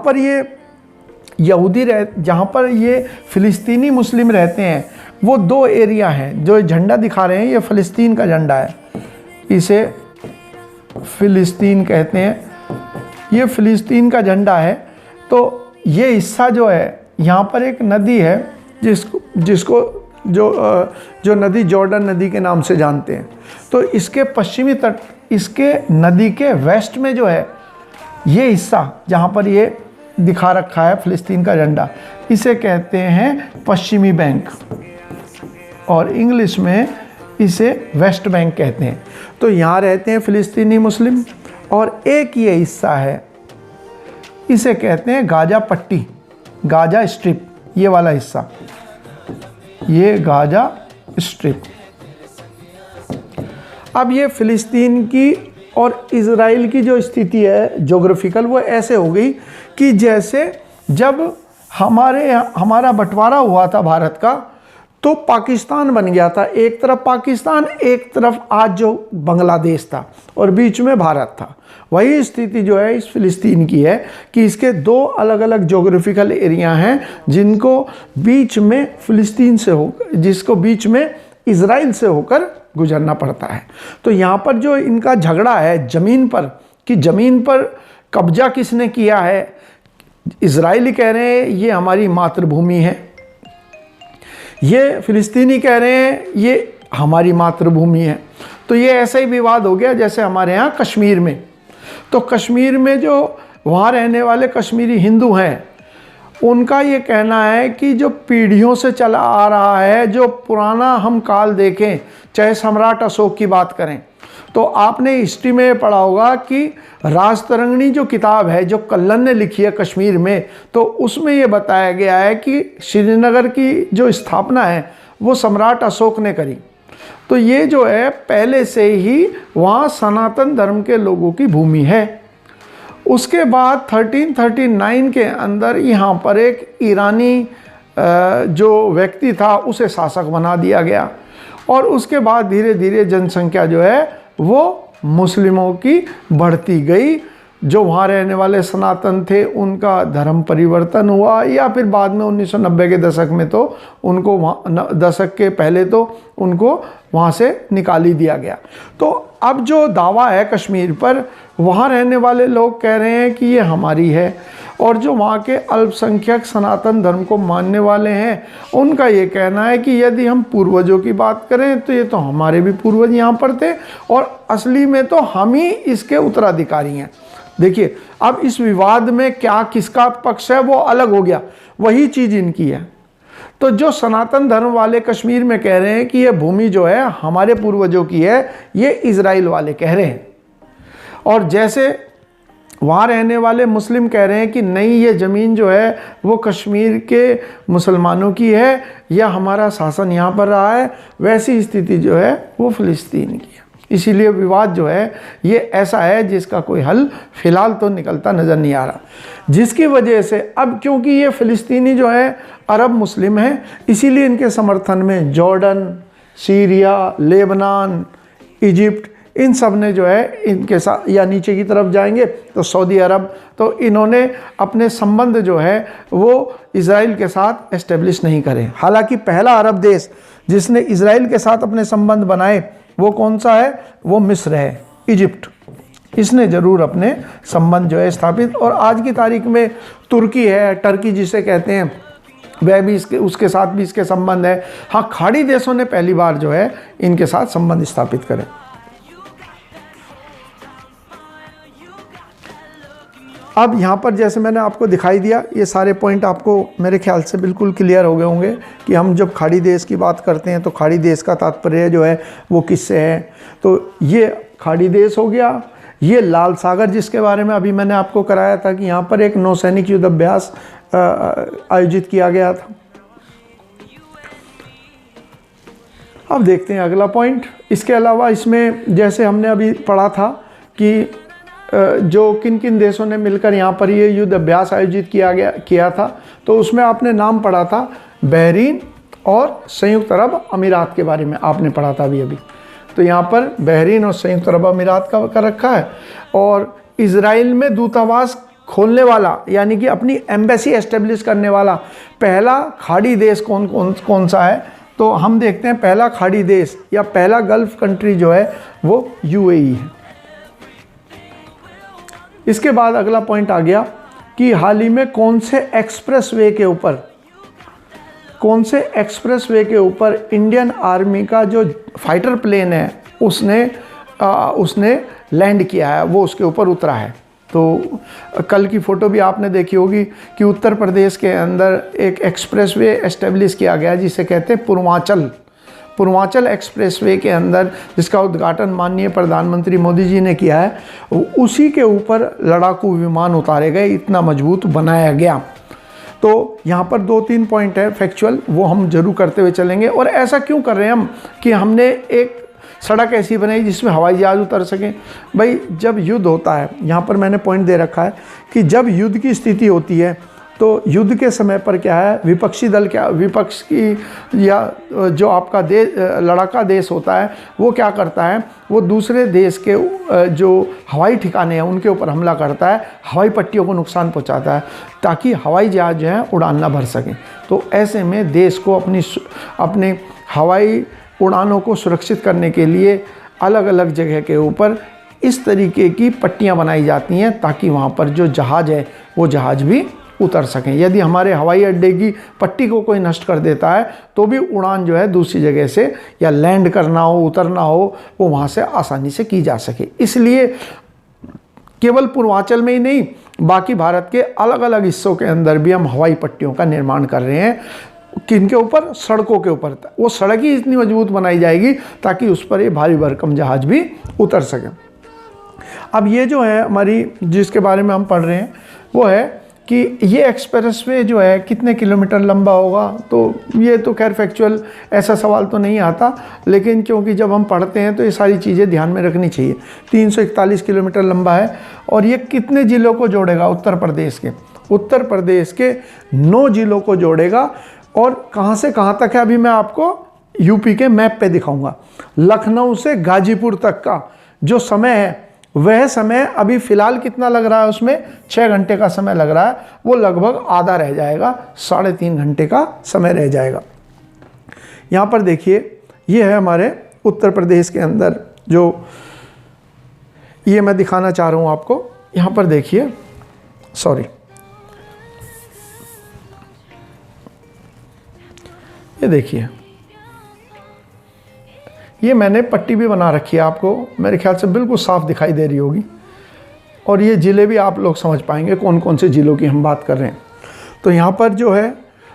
पर ये फ़िलिस्तीनी मुस्लिम रहते हैं वो दो एरिया हैं। जो झंडा दिखा रहे हैं ये फ़िलिस्तीन का झंडा है, इसे फ़िलिस्तीन कहते हैं, ये फ़िलिस्तीन का झंडा है। तो ये हिस्सा जो है, यहाँ पर एक नदी है जिसको जो नदी जॉर्डन नदी के नाम से जानते हैं। तो इसके पश्चिमी तट, इसके नदी के वेस्ट में जो है ये हिस्सा जहाँ पर ये दिखा रखा है फ़िलिस्तीन का झंडा, इसे कहते हैं पश्चिमी बैंक, और इंग्लिश में इसे वेस्ट बैंक कहते हैं। तो यहाँ रहते हैं फ़िलिस्तीनी मुस्लिम, और एक ये हिस्सा है इसे कहते हैं गाजा पट्टी, गाजा स्ट्रिप, ये वाला हिस्सा, ये गाजा स्ट्रिप। अब ये फ़िलिस्तीन की और इज़राइल की जो स्थिति है ज्योग्राफिकल, वो ऐसे हो गई कि जैसे जब हमारा बंटवारा हुआ था भारत का, तो पाकिस्तान बन गया था। एक तरफ पाकिस्तान, एक तरफ आज जो बांग्लादेश था, और बीच में भारत था। वही स्थिति जो है इस फ़िलिस्तीन की है कि इसके दो अलग अलग ज्योग्राफिकल एरिया हैं, जिनको बीच में फ़िलिस्तीन से जिसको बीच में इज़राइल से होकर गुजरना पड़ता है। तो यहाँ पर जो इनका झगड़ा है ज़मीन पर, कि ज़मीन पर कब्जा किसने किया है, इज़राइली कह रहे हैं ये हमारी मातृभूमि है, ये फ़िलिस्तीनी कह रहे हैं ये हमारी मातृभूमि है। तो ये ऐसा ही विवाद हो गया जैसे हमारे यहाँ कश्मीर में। तो कश्मीर में जो वहाँ रहने वाले कश्मीरी हिंदू हैं, उनका ये कहना है कि जो पीढ़ियों से चला आ रहा है, जो पुराना हम काल देखें, चाहे सम्राट अशोक की बात करें, तो आपने हिस्ट्री में पढ़ा होगा कि राजतरंगिणी जो किताब है जो कल्लन ने लिखी है कश्मीर में, तो उसमें ये बताया गया है कि श्रीनगर की जो स्थापना है वो सम्राट अशोक ने करी। तो ये जो है पहले से ही वहाँ सनातन धर्म के लोगों की भूमि है। उसके बाद 1339 के अंदर यहाँ पर एक ईरानी जो व्यक्ति था उसे शासक बना दिया गया, और उसके बाद धीरे धीरे जनसंख्या जो है वो मुस्लिमों की बढ़ती गई। जो वहाँ रहने वाले सनातन थे उनका धर्म परिवर्तन हुआ, या फिर बाद में 1990 के दशक में तो उनको वहाँ, दशक के पहले तो उनको वहाँ से निकाल ही दिया गया। तो अब जो दावा है कश्मीर पर, वहाँ रहने वाले लोग कह रहे हैं कि ये हमारी है, और जो वहाँ के अल्पसंख्यक सनातन धर्म को मानने वाले हैं उनका ये कहना है कि यदि हम पूर्वजों की बात करें तो ये तो हमारे भी पूर्वज यहाँ पर थे, और असली में तो हम ही इसके उत्तराधिकारी हैं। देखिए अब इस विवाद में क्या किसका पक्ष है वो अलग हो गया, वही चीज़ इनकी है। तो जो सनातन धर्म वाले कश्मीर में कह रहे हैं कि ये भूमि जो है हमारे पूर्वजों की है, ये इजराइल वाले कह रहे हैं। और जैसे वहाँ रहने वाले मुस्लिम कह रहे हैं कि नहीं, ये ज़मीन जो है वो कश्मीर के मुसलमानों की है या हमारा शासन यहाँ पर रहा है, वैसी स्थिति जो है वो फ़िलिस्तीन की है। इसीलिए विवाद जो है ये ऐसा है जिसका कोई हल फ़िलहाल तो निकलता नज़र नहीं आ रहा, जिसकी वजह से अब क्योंकि ये फ़िलिस्तीनी जो है अरब मुस्लिम हैं, इसीलिए इनके समर्थन में जॉर्डन, सीरिया, लेबनान, इजिप्ट, इन सब ने जो है इनके साथ, या नीचे की तरफ जाएंगे तो सऊदी अरब, तो इन्होंने अपने संबंध जो है वो इजराइल के साथ एस्टेब्लिश नहीं करे। हालांकि पहला अरब देश जिसने इजराइल के साथ अपने संबंध बनाए वो कौन सा है, वो मिस्र है, इजिप्ट, इसने ज़रूर अपने संबंध जो है स्थापित। और आज की तारीख में तुर्की है, टर्की जिसे कहते हैं, वह भी उसके साथ भी इसके संबंध है। हाँ, खाड़ी देशों ने पहली बार जो है इनके साथ संबंध स्थापित करे। अब यहाँ पर जैसे मैंने आपको दिखाई दिया, ये सारे पॉइंट आपको मेरे ख्याल से बिल्कुल क्लियर हो गए होंगे कि हम जब खाड़ी देश की बात करते हैं तो खाड़ी देश का तात्पर्य जो है वो किससे है। तो ये खाड़ी देश हो गया। ये लाल सागर जिसके बारे में अभी मैंने आपको कराया था कि यहाँ पर एक नौसैनिक युद्ध अभ्यास आयोजित किया गया था। अब देखते हैं अगला पॉइंट। इसके अलावा इसमें जैसे हमने अभी पढ़ा था कि जो किन किन देशों ने मिलकर यहाँ पर ये युद्ध अभ्यास आयोजित किया था, तो उसमें आपने नाम पढ़ा था बहरीन और संयुक्त अरब अमीरात के बारे में आपने पढ़ा था अभी। तो यहाँ पर बहरीन और संयुक्त अरब अमीरात का कर रखा है। और इजराइल में दूतावास खोलने वाला, यानी कि अपनी एम्बेसी एस्टेब्लिश करने वाला पहला खाड़ी देश कौन सा है, तो हम देखते हैं पहला खाड़ी देश या पहला गल्फ कंट्री जो है वो यूएई है। इसके बाद अगला पॉइंट आ गया कि हाल ही में कौन से एक्सप्रेसवे के ऊपर इंडियन आर्मी का जो फाइटर प्लेन है उसने लैंड किया है, वो उसके ऊपर उतरा है। तो कल की फ़ोटो भी आपने देखी होगी कि उत्तर प्रदेश के अंदर एक एक्सप्रेसवे एस्टेब्लिश किया गया जिसे कहते हैं पूर्वांचल एक्सप्रेसवे के अंदर, जिसका उद्घाटन माननीय प्रधानमंत्री मोदी जी ने किया है। उसी के ऊपर लड़ाकू विमान उतारे गए, इतना मजबूत बनाया गया। तो यहाँ पर 2-3 पॉइंट है फैक्चुअल, वो हम जरूर करते हुए चलेंगे। और ऐसा क्यों कर रहे हैं हम कि हमने एक सड़क ऐसी बनाई जिसमें हवाई जहाज़ उतर सकें। भाई जब युद्ध होता है, यहाँ पर मैंने पॉइंट दे रखा है कि जब युद्ध की स्थिति होती है तो युद्ध के समय पर क्या है, विपक्षी दल विपक्ष की या जो आपका लड़ाका देश होता है वो क्या करता है, वो दूसरे देश के जो हवाई ठिकाने हैं उनके ऊपर हमला करता है, हवाई पट्टियों को नुकसान पहुंचाता है ताकि हवाई जहाज़ जो है उड़ान ना भर सकें। तो ऐसे में देश को अपने हवाई उड़ानों को सुरक्षित करने के लिए अलग अलग जगह के ऊपर इस तरीके की पट्टियाँ बनाई जाती हैं ताकि वहाँ पर जो जहाज़ है वो जहाज़ भी उतर सकें। यदि हमारे हवाई अड्डे की पट्टी को कोई नष्ट कर देता है तो भी उड़ान जो है दूसरी जगह से या लैंड करना हो, उतरना हो, वो वहाँ से आसानी से की जा सके। इसलिए केवल पूर्वांचल में ही नहीं, बाकी भारत के अलग अलग हिस्सों के अंदर भी हम हवाई पट्टियों का निर्माण कर रहे हैं। किनके ऊपर? सड़कों के ऊपर। वो सड़क ही इतनी मजबूत बनाई जाएगी ताकि उस पर ये भारी भरकम जहाज भी उतर सके। अब ये जो है हमारी, जिसके बारे में हम पढ़ रहे हैं, वो है कि ये एक्सप्रेसवे जो है कितने किलोमीटर लंबा होगा। तो ये तो खैर फैक्चुअल ऐसा सवाल तो नहीं आता, लेकिन क्योंकि जब हम पढ़ते हैं तो ये सारी चीज़ें ध्यान में रखनी चाहिए। 341 किलोमीटर लंबा है और ये कितने ज़िलों को जोड़ेगा? उत्तर प्रदेश के 9 ज़िलों को जोड़ेगा। और कहाँ से कहाँ तक है अभी मैं आपको यूपी के मैप पे दिखाऊंगा। लखनऊ से गाजीपुर तक का जो समय है, वह समय अभी फ़िलहाल कितना लग रहा है? उसमें 6 घंटे का समय लग रहा है। वो लगभग आधा रह जाएगा, 3.5 घंटे का समय रह जाएगा। यहाँ पर देखिए, ये है हमारे उत्तर प्रदेश के अंदर जो ये मैं दिखाना चाह रहा हूँ आपको। यहाँ पर देखिए, सॉरी, ये देखिए, ये मैंने पट्टी भी बना रखी है, आपको मेरे ख्याल से बिल्कुल साफ दिखाई दे रही होगी। और ये ज़िले भी आप लोग समझ पाएंगे कौन कौन से ज़िलों की हम बात कर रहे हैं। तो यहाँ पर जो है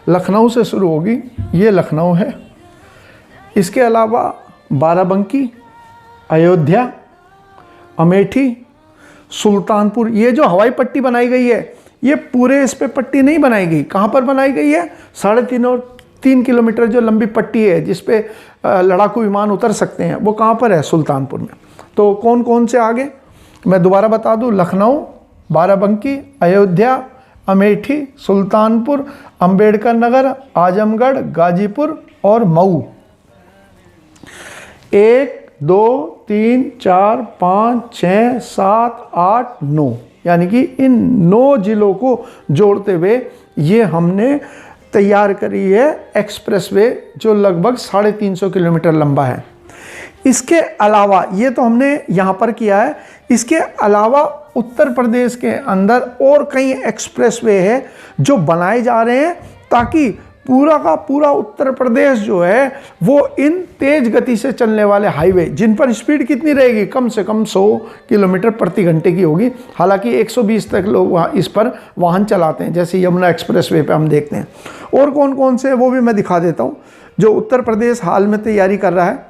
लखनऊ से शुरू होगी, ये लखनऊ है। इसके अलावा बाराबंकी, अयोध्या, अमेठी, सुल्तानपुर, ये जो हवाई पट्टी बनाई गई है, ये पूरे इस पे पट्टी नहीं बनाई गई। कहाँ पर बनाई गई है? 3.5 और 3 किलोमीटर जो लंबी पट्टी है जिस पे लड़ाकू विमान उतर सकते हैं, वो कहाँ पर है? सुल्तानपुर में। तो कौन कौन से आगे मैं दोबारा बता दूं? लखनऊ, बाराबंकी, अयोध्या, अमेठी, सुल्तानपुर, अंबेडकर नगर, आजमगढ़, गाजीपुर और मऊ। 1 2 3 4 5 6 7 8 9, यानी कि इन 9 जिलों को जोड़ते हुए ये हमने तैयार करी है एक्सप्रेसवे, जो लगभग 350 किलोमीटर लंबा है। इसके अलावा, ये तो हमने यहाँ पर किया है, इसके अलावा उत्तर प्रदेश के अंदर और कई एक्सप्रेसवे है जो बनाए जा रहे हैं, ताकि पूरा का पूरा उत्तर प्रदेश जो है वो इन तेज गति से चलने वाले हाईवे, जिन पर स्पीड कितनी रहेगी? कम से कम 100 किलोमीटर प्रति घंटे की होगी। हालांकि 120 तक लोग वहाँ इस पर वाहन चलाते हैं, जैसे यमुना एक्सप्रेसवे पे हम देखते हैं। और कौन कौन से वो भी मैं दिखा देता हूँ जो उत्तर प्रदेश हाल में तैयारी कर रहा है।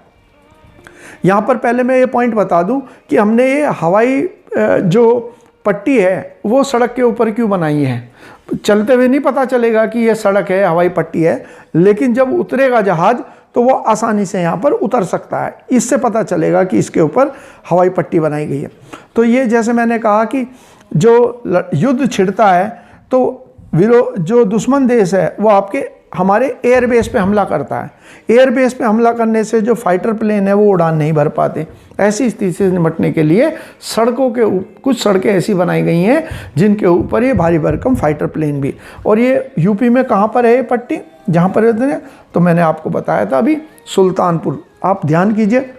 यहाँ पर पहले मैं ये पॉइंट बता दूँ कि हमने ये हवाई जो पट्टी है वो सड़क के ऊपर क्यों बनाई है। चलते हुए नहीं पता चलेगा कि ये सड़क है, हवाई पट्टी है, लेकिन जब उतरेगा जहाज तो वो आसानी से यहाँ पर उतर सकता है। इससे पता चलेगा कि इसके ऊपर हवाई पट्टी बनाई गई है। तो ये जैसे मैंने कहा कि जो युद्ध छिड़ता है तो जो दुश्मन देश है वो आपके हमारे एयरबेस पे हमला करता है। एयरबेस पे हमला करने से जो फाइटर प्लेन है वो उड़ान नहीं भर पाते। ऐसी स्थिति से निपटने के लिए सड़कों के कुछ सड़कें ऐसी बनाई गई हैं जिनके ऊपर ये भारी भरकम फाइटर प्लेन भी। और ये यूपी में कहाँ पर है ये पट्टी? जहाँ पर है तो मैंने आपको बताया था अभी, सुल्तानपुर। आप ध्यान कीजिए,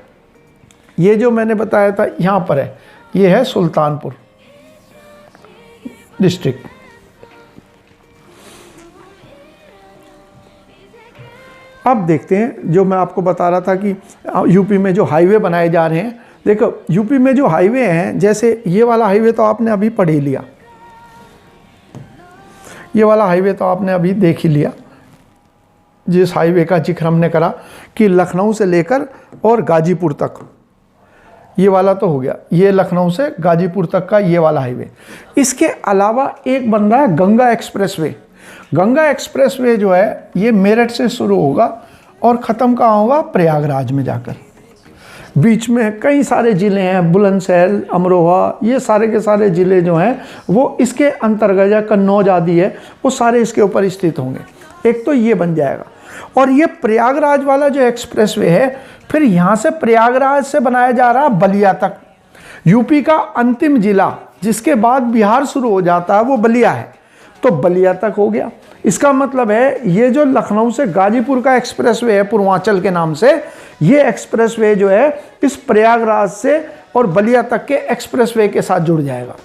ये जो मैंने बताया था यहाँ पर है, ये है सुल्तानपुर डिस्ट्रिक्ट। अब देखते हैं, जो मैं आपको बता रहा था कि यूपी में जो हाईवे बनाए जा रहे हैं। देखो यूपी में जो हाईवे हैं, जैसे ये वाला हाईवे तो आपने अभी पढ़ ही लिया, ये वाला हाईवे तो आपने अभी देख ही लिया। जिस हाईवे का जिक्र हमने करा कि लखनऊ से लेकर और गाजीपुर तक, ये वाला तो हो गया, ये लखनऊ से गाजीपुर तक का ये वाला हाईवे। इसके अलावा एक बन रहा है गंगा एक्सप्रेसवे। गंगा एक्सप्रेसवे जो है ये मेरठ से शुरू होगा और ख़त्म कहाँ होगा? प्रयागराज में जाकर। बीच में कई सारे ज़िले हैं, बुलंदशहर, अमरोहा, ये सारे के सारे ज़िले जो हैं वो इसके अंतर्गत, या कन्नौज आदि है, वो सारे इसके ऊपर स्थित होंगे। एक तो ये बन जाएगा। और ये प्रयागराज वाला जो एक्सप्रेसवे है, फिर यहाँ से प्रयागराज से बनाया जा रहा है बलिया तक। यूपी का अंतिम जिला जिसके बाद बिहार शुरू हो जाता है वो बलिया है, तो बलिया तक हो गया। इसका मतलब है ये जो लखनऊ से गाजीपुर का एक्सप्रेसवे है पूर्वांचल के नाम से, ये एक्सप्रेसवे जो है इस प्रयागराज से और बलिया तक के एक्सप्रेसवे के साथ जुड़ जाएगा।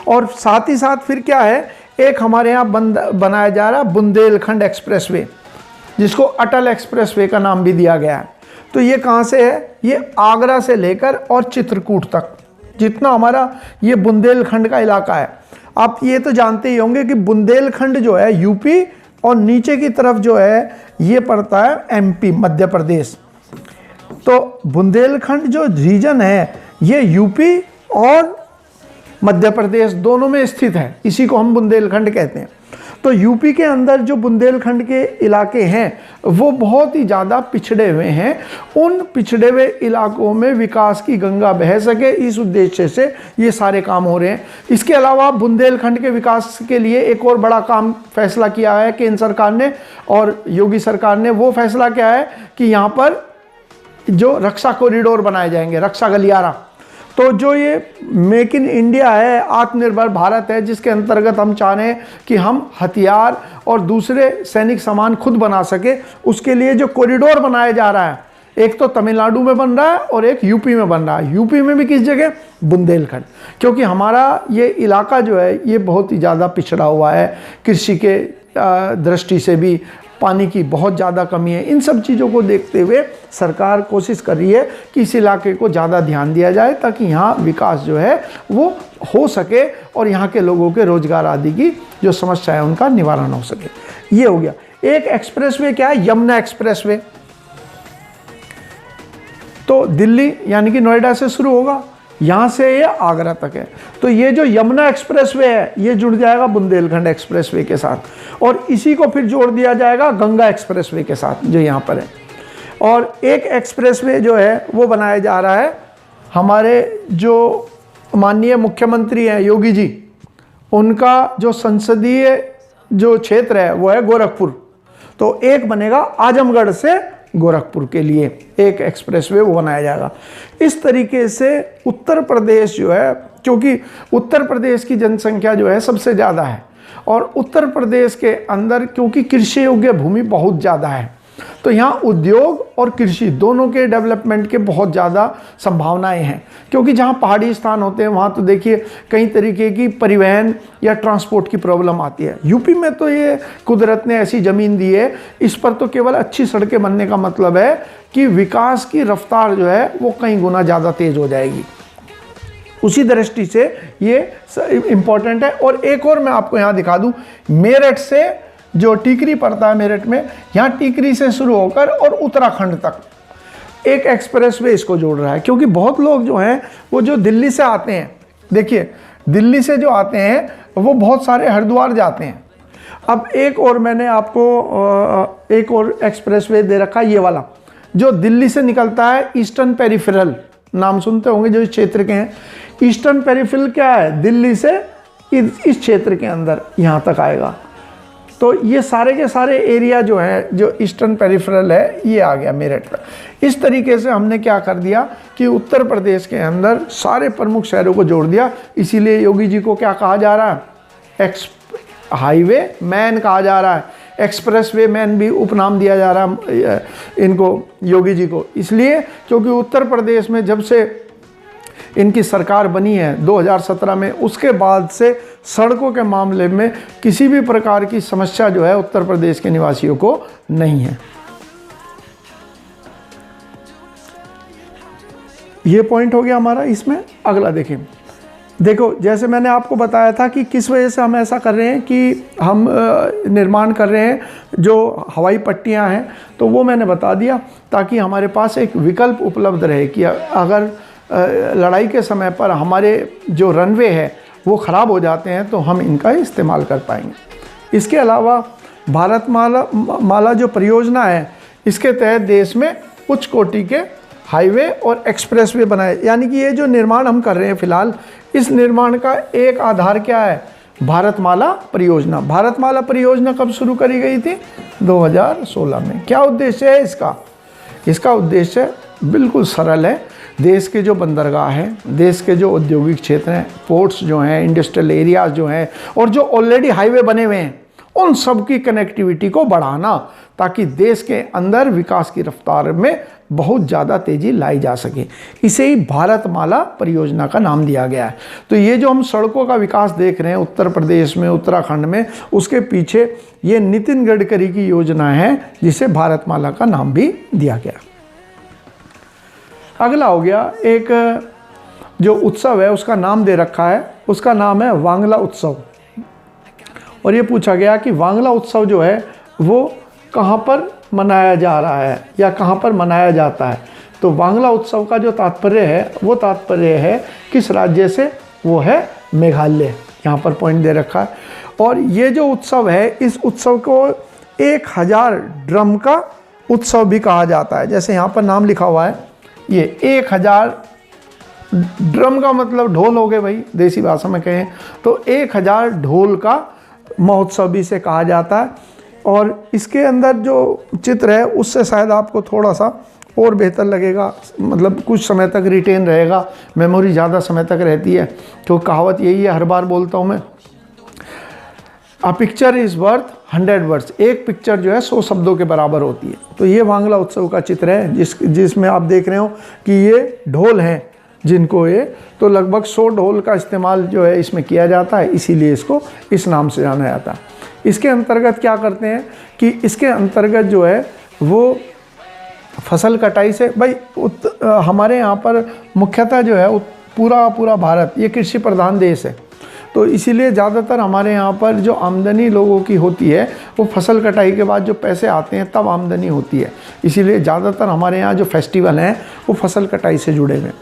और साथ ही साथ फिर क्या है, एक हमारे यहाँ बनाया जा रहा है बुंदेलखंड एक्सप्रेसवे, जिसको अटल एक्सप्रेसवे का नाम भी दिया गया है। तो ये कहाँ से है? ये आगरा से लेकर और चित्रकूट तक जितना हमारा ये बुंदेलखंड का इलाका है। आप ये तो जानते ही होंगे कि बुंदेलखंड जो है यूपी, और नीचे की तरफ जो है ये पड़ता है एमपी, मध्य प्रदेश। तो बुंदेलखंड जो रीजन है ये यूपी और मध्य प्रदेश दोनों में स्थित है, इसी को हम बुंदेलखंड कहते हैं। तो यूपी के अंदर जो बुंदेलखंड के इलाके हैं वो बहुत ही ज़्यादा पिछड़े हुए हैं। उन पिछड़े हुए इलाकों में विकास की गंगा बह सके, इस उद्देश्य से ये सारे काम हो रहे हैं। इसके अलावा बुंदेलखंड के विकास के लिए एक और बड़ा काम फैसला किया है केंद्र सरकार ने और योगी सरकार ने। वो फैसला क्या है कि यहाँ पर जो रक्षा कॉरिडोर बनाए जाएंगे, रक्षा गलियारा। तो जो ये मेक इन इंडिया है, आत्मनिर्भर भारत है, जिसके अंतर्गत हम चाह रहे हैं कि हम हथियार और दूसरे सैनिक सामान खुद बना सके, उसके लिए जो कॉरिडोर बनाया जा रहा है, एक तो तमिलनाडु में बन रहा है और एक यूपी में बन रहा है। यूपी में भी किस जगह? बुंदेलखंड, क्योंकि हमारा ये इलाका जो है ये बहुत ही ज़्यादा पिछड़ा हुआ है। कृषि के दृष्टि से भी पानी की बहुत ज़्यादा कमी है। इन सब चीज़ों को देखते हुए सरकार कोशिश कर रही है कि इस इलाके को ज़्यादा ध्यान दिया जाए ताकि यहाँ विकास जो है वो हो सके और यहाँ के लोगों के रोजगार आदि की जो समस्या है उनका निवारण हो सके। ये हो गया। एक एक्सप्रेसवे क्या है? यमुना एक्सप्रेसवे। तो दिल्ली यानी कि नोएडा से शुरू होगा, यहाँ से ये आगरा तक है। तो ये जो यमुना एक्सप्रेसवे है ये जुड़ जाएगा बुंदेलखंड एक्सप्रेसवे के साथ, और इसी को फिर जोड़ दिया जाएगा गंगा एक्सप्रेसवे के साथ जो यहाँ पर है। और एक एक्सप्रेसवे जो है वो बनाया जा रहा है, हमारे जो माननीय मुख्यमंत्री हैं योगी जी, उनका जो संसदीय जो क्षेत्र है वो है गोरखपुर। तो एक बनेगा आजमगढ़ से गोरखपुर के लिए एक एक्सप्रेसवे वो बनाया जाएगा। इस तरीके से उत्तर प्रदेश जो है, क्योंकि उत्तर प्रदेश की जनसंख्या जो है सबसे ज़्यादा है और उत्तर प्रदेश के अंदर क्योंकि कृषि योग्य भूमि बहुत ज़्यादा है, तो यहाँ उद्योग और कृषि दोनों के डेवलपमेंट के बहुत ज़्यादा संभावनाएं हैं। क्योंकि जहाँ पहाड़ी स्थान होते हैं वहाँ तो देखिए कई तरीके की परिवहन या ट्रांसपोर्ट की प्रॉब्लम आती है। यूपी में तो ये कुदरत ने ऐसी ज़मीन दी है, इस पर तो केवल अच्छी सड़कें बनने का मतलब है कि विकास की रफ्तार जो है वो कई गुना ज़्यादा तेज़ हो जाएगी। उसी दृष्टि से ये इम्पॉर्टेंट है। और एक और मैं आपको यहाँ दिखा दूँ, मेरठ से जो टीकरी पड़ता है, मेरठ में, यहाँ टीकरी से शुरू होकर और उत्तराखंड तक एक एक्सप्रेसवे इसको जोड़ रहा है। क्योंकि बहुत लोग जो हैं वो जो दिल्ली से आते हैं, देखिए दिल्ली से जो आते हैं वो बहुत सारे हरिद्वार जाते हैं। अब एक और मैंने आपको एक और एक्सप्रेसवे दे रखा है, ये वाला जो दिल्ली से निकलता है, ईस्टर्न पेरिफेरल, नाम सुनते होंगे जो इस क्षेत्र के हैं। ईस्टर्न पेरिफेरल क्या है? दिल्ली से इस क्षेत्र के अंदर यहाँ तक आएगा। तो ये सारे के सारे एरिया जो है, जो ईस्टर्न पेरिफेरल है, ये आ गया मेरठ का। इस तरीके से हमने क्या कर दिया कि उत्तर प्रदेश के अंदर सारे प्रमुख शहरों को जोड़ दिया। इसीलिए योगी जी को क्या कहा जा रहा है? हाईवे मैन कहा जा रहा है, एक्सप्रेसवे मैन भी उपनाम दिया जा रहा है इनको, योगी जी को। इसलिए क्योंकि उत्तर प्रदेश में जब से इनकी सरकार बनी है 2017 में, उसके बाद से सड़कों के मामले में किसी भी प्रकार की समस्या जो है उत्तर प्रदेश के निवासियों को नहीं है। ये पॉइंट हो गया हमारा। इसमें अगला देखें, देखो जैसे मैंने आपको बताया था कि किस वजह से हम ऐसा कर रहे हैं कि हम निर्माण कर रहे हैं जो हवाई पट्टियां हैं, तो वो मैंने बता दिया ताकि हमारे पास एक विकल्प उपलब्ध रहे कि अगर लड़ाई के समय पर हमारे जो रनवे है वो ख़राब हो जाते हैं तो हम इनका इस्तेमाल कर पाएंगे। इसके अलावा भारत माला जो परियोजना है, इसके तहत देश में उच्च कोटि के हाईवे और एक्सप्रेसवे बनाए, यानी कि ये जो निर्माण हम कर रहे हैं फ़िलहाल, इस निर्माण का एक आधार क्या है? भारतमाला परियोजना। भारतमाला परियोजना कब शुरू करी गई थी? 2016 में। क्या उद्देश्य है इसका? इसका उद्देश्य बिल्कुल सरल है। देश के जो बंदरगाह हैं, देश के जो औद्योगिक क्षेत्र हैं, पोर्ट्स जो हैं, इंडस्ट्रियल एरियाज़ जो हैं, और जो ऑलरेडी हाईवे बने हुए हैं उन सब की कनेक्टिविटी को बढ़ाना, ताकि देश के अंदर विकास की रफ्तार में बहुत ज़्यादा तेज़ी लाई जा सके। इसे ही भारतमाला परियोजना का नाम दिया गया है। तो ये जो हम सड़कों का विकास देख रहे हैं उत्तर प्रदेश में, उत्तराखंड में, उसके पीछे ये नितिन गडकरी की योजना है, जिसे भारतमाला का नाम भी दिया गया। अगला हो गया, एक जो उत्सव है उसका नाम दे रखा है, उसका नाम है वांगला उत्सव। और ये पूछा गया कि वांगला उत्सव जो है वो कहाँ पर मनाया जा रहा है या कहाँ पर मनाया जाता है। तो वांगला उत्सव का जो तात्पर्य है वो तात्पर्य है किस राज्य से, वो है मेघालय। यहाँ पर पॉइंट दे रखा है। और ये जो उत्सव है, इस उत्सव को 1000 ड्रम का उत्सव भी कहा जाता है। जैसे यहाँ पर नाम लिखा हुआ है, ये 1000 ड्रम का मतलब ढोल हो गए भाई, देसी भाषा में कहें तो 1000 ढोल का महोत्सव भी इसे कहा जाता है। और इसके अंदर जो चित्र है उससे शायद आपको थोड़ा सा और बेहतर लगेगा, मतलब कुछ समय तक रिटेन रहेगा, मेमोरी ज़्यादा समय तक रहती है। तो कहावत यही है, हर बार बोलता हूँ मैं, a picture is worth 100 words. एक पिक्चर जो है 100 शब्दों के बराबर होती है। तो ये वांगला उत्सव का चित्र है, जिसमें आप देख रहे हो कि ये ढोल हैं, जिनको ये तो लगभग 100 ढोल का इस्तेमाल जो है इसमें किया जाता है, इसीलिए इसको इस नाम से जाना जाता है। इसके अंतर्गत क्या करते हैं कि इसके अंतर्गत जो है वो फसल कटाई से, भाई हमारे यहाँ पर मुख्यतः जो है पूरा भारत ये कृषि प्रधान देश है। तो इसीलिए ज़्यादातर हमारे यहाँ पर जो आमदनी लोगों की होती है वो फसल कटाई के बाद जो पैसे आते हैं तब आमदनी होती है। इसीलिए ज़्यादातर हमारे यहाँ जो फेस्टिवल हैं वो फसल कटाई से जुड़े हुए हैं।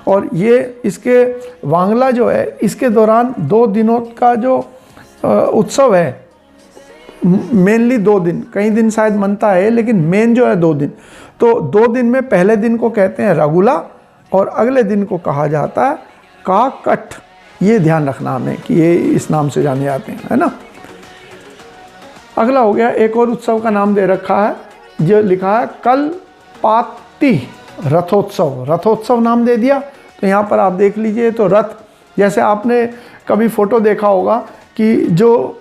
और ये इसके वांगला जो है, इसके दौरान 2 दिनों का जो उत्सव है, मेनली 2 दिन, कई दिन शायद मनता है, लेकिन मेन जो है 2 दिन। तो 2 दिन में पहले दिन को कहते हैं रगुला और अगले दिन को कहा जाता है काकट। ये ध्यान रखना हमें कि ये इस नाम से जाने जाते हैं, है ना। अगला हो गया, एक और उत्सव का नाम दे रखा है, जो लिखा है कलपाती रथोत्सव। रथोत्सव नाम दे दिया। तो यहाँ पर आप देख लीजिए, तो रथ, जैसे आपने कभी फोटो देखा होगा कि जो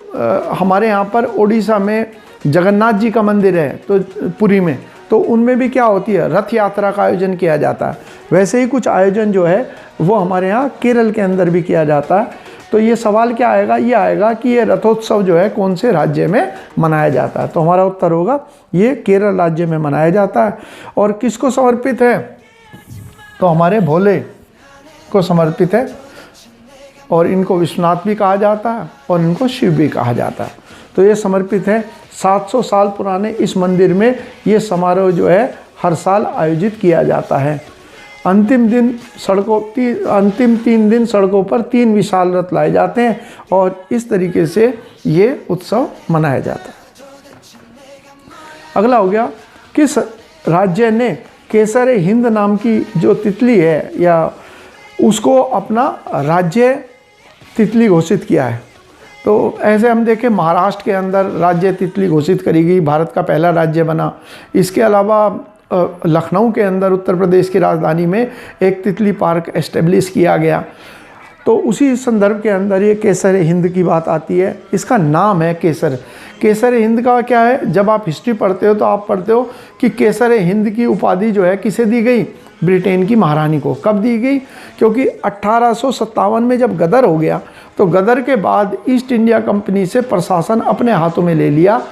हमारे यहाँ पर उड़ीसा में जगन्नाथ जी का मंदिर है, तो पुरी में, तो उनमें भी क्या होती है, रथ यात्रा का आयोजन किया जाता है। वैसे ही कुछ आयोजन जो है वो हमारे यहाँ केरल के अंदर भी किया जाता है। तो ये सवाल क्या आएगा, ये आएगा कि ये रथोत्सव जो है कौन से राज्य में मनाया जाता है। तो हमारा उत्तर होगा ये केरल राज्य में मनाया जाता है। और किसको समर्पित है, तो हमारे भोले को समर्पित है। और इनको विश्वनाथ भी कहा जाता है और इनको शिव भी कहा जाता है। तो ये समर्पित है। 700 साल पुराने इस मंदिर में ये समारोह जो है हर साल आयोजित किया जाता है। अंतिम 3 दिन सड़कों पर 3 विशाल रथ लाए जाते हैं और इस तरीके से ये उत्सव मनाया जाता है। अगला हो गया, किस राज्य ने केसर हिंद नाम की जो तितली है या उसको अपना राज्य तितली घोषित किया है। तो ऐसे हम देखें, महाराष्ट्र के अंदर राज्य तितली घोषित करी गई, भारत का पहला राज्य बना। इसके अलावा लखनऊ के अंदर उत्तर प्रदेश की राजधानी में एक तितली पार्क एस्टेब्लिश किया गया। तो उसी संदर्भ के अंदर ये केसर हिंद की बात आती है। इसका नाम है केसर। केसर हिंद का क्या है, जब आप हिस्ट्री पढ़ते हो तो आप पढ़ते हो कि केसर हिंद की उपाधि जो है किसे दी गई, ब्रिटेन की महारानी को। कब दी गई, क्योंकि 1857 में जब गदर हो गया, तो गदर के बाद ईस्ट इंडिया कंपनी से प्रशासन अपने हाथों में ले लिया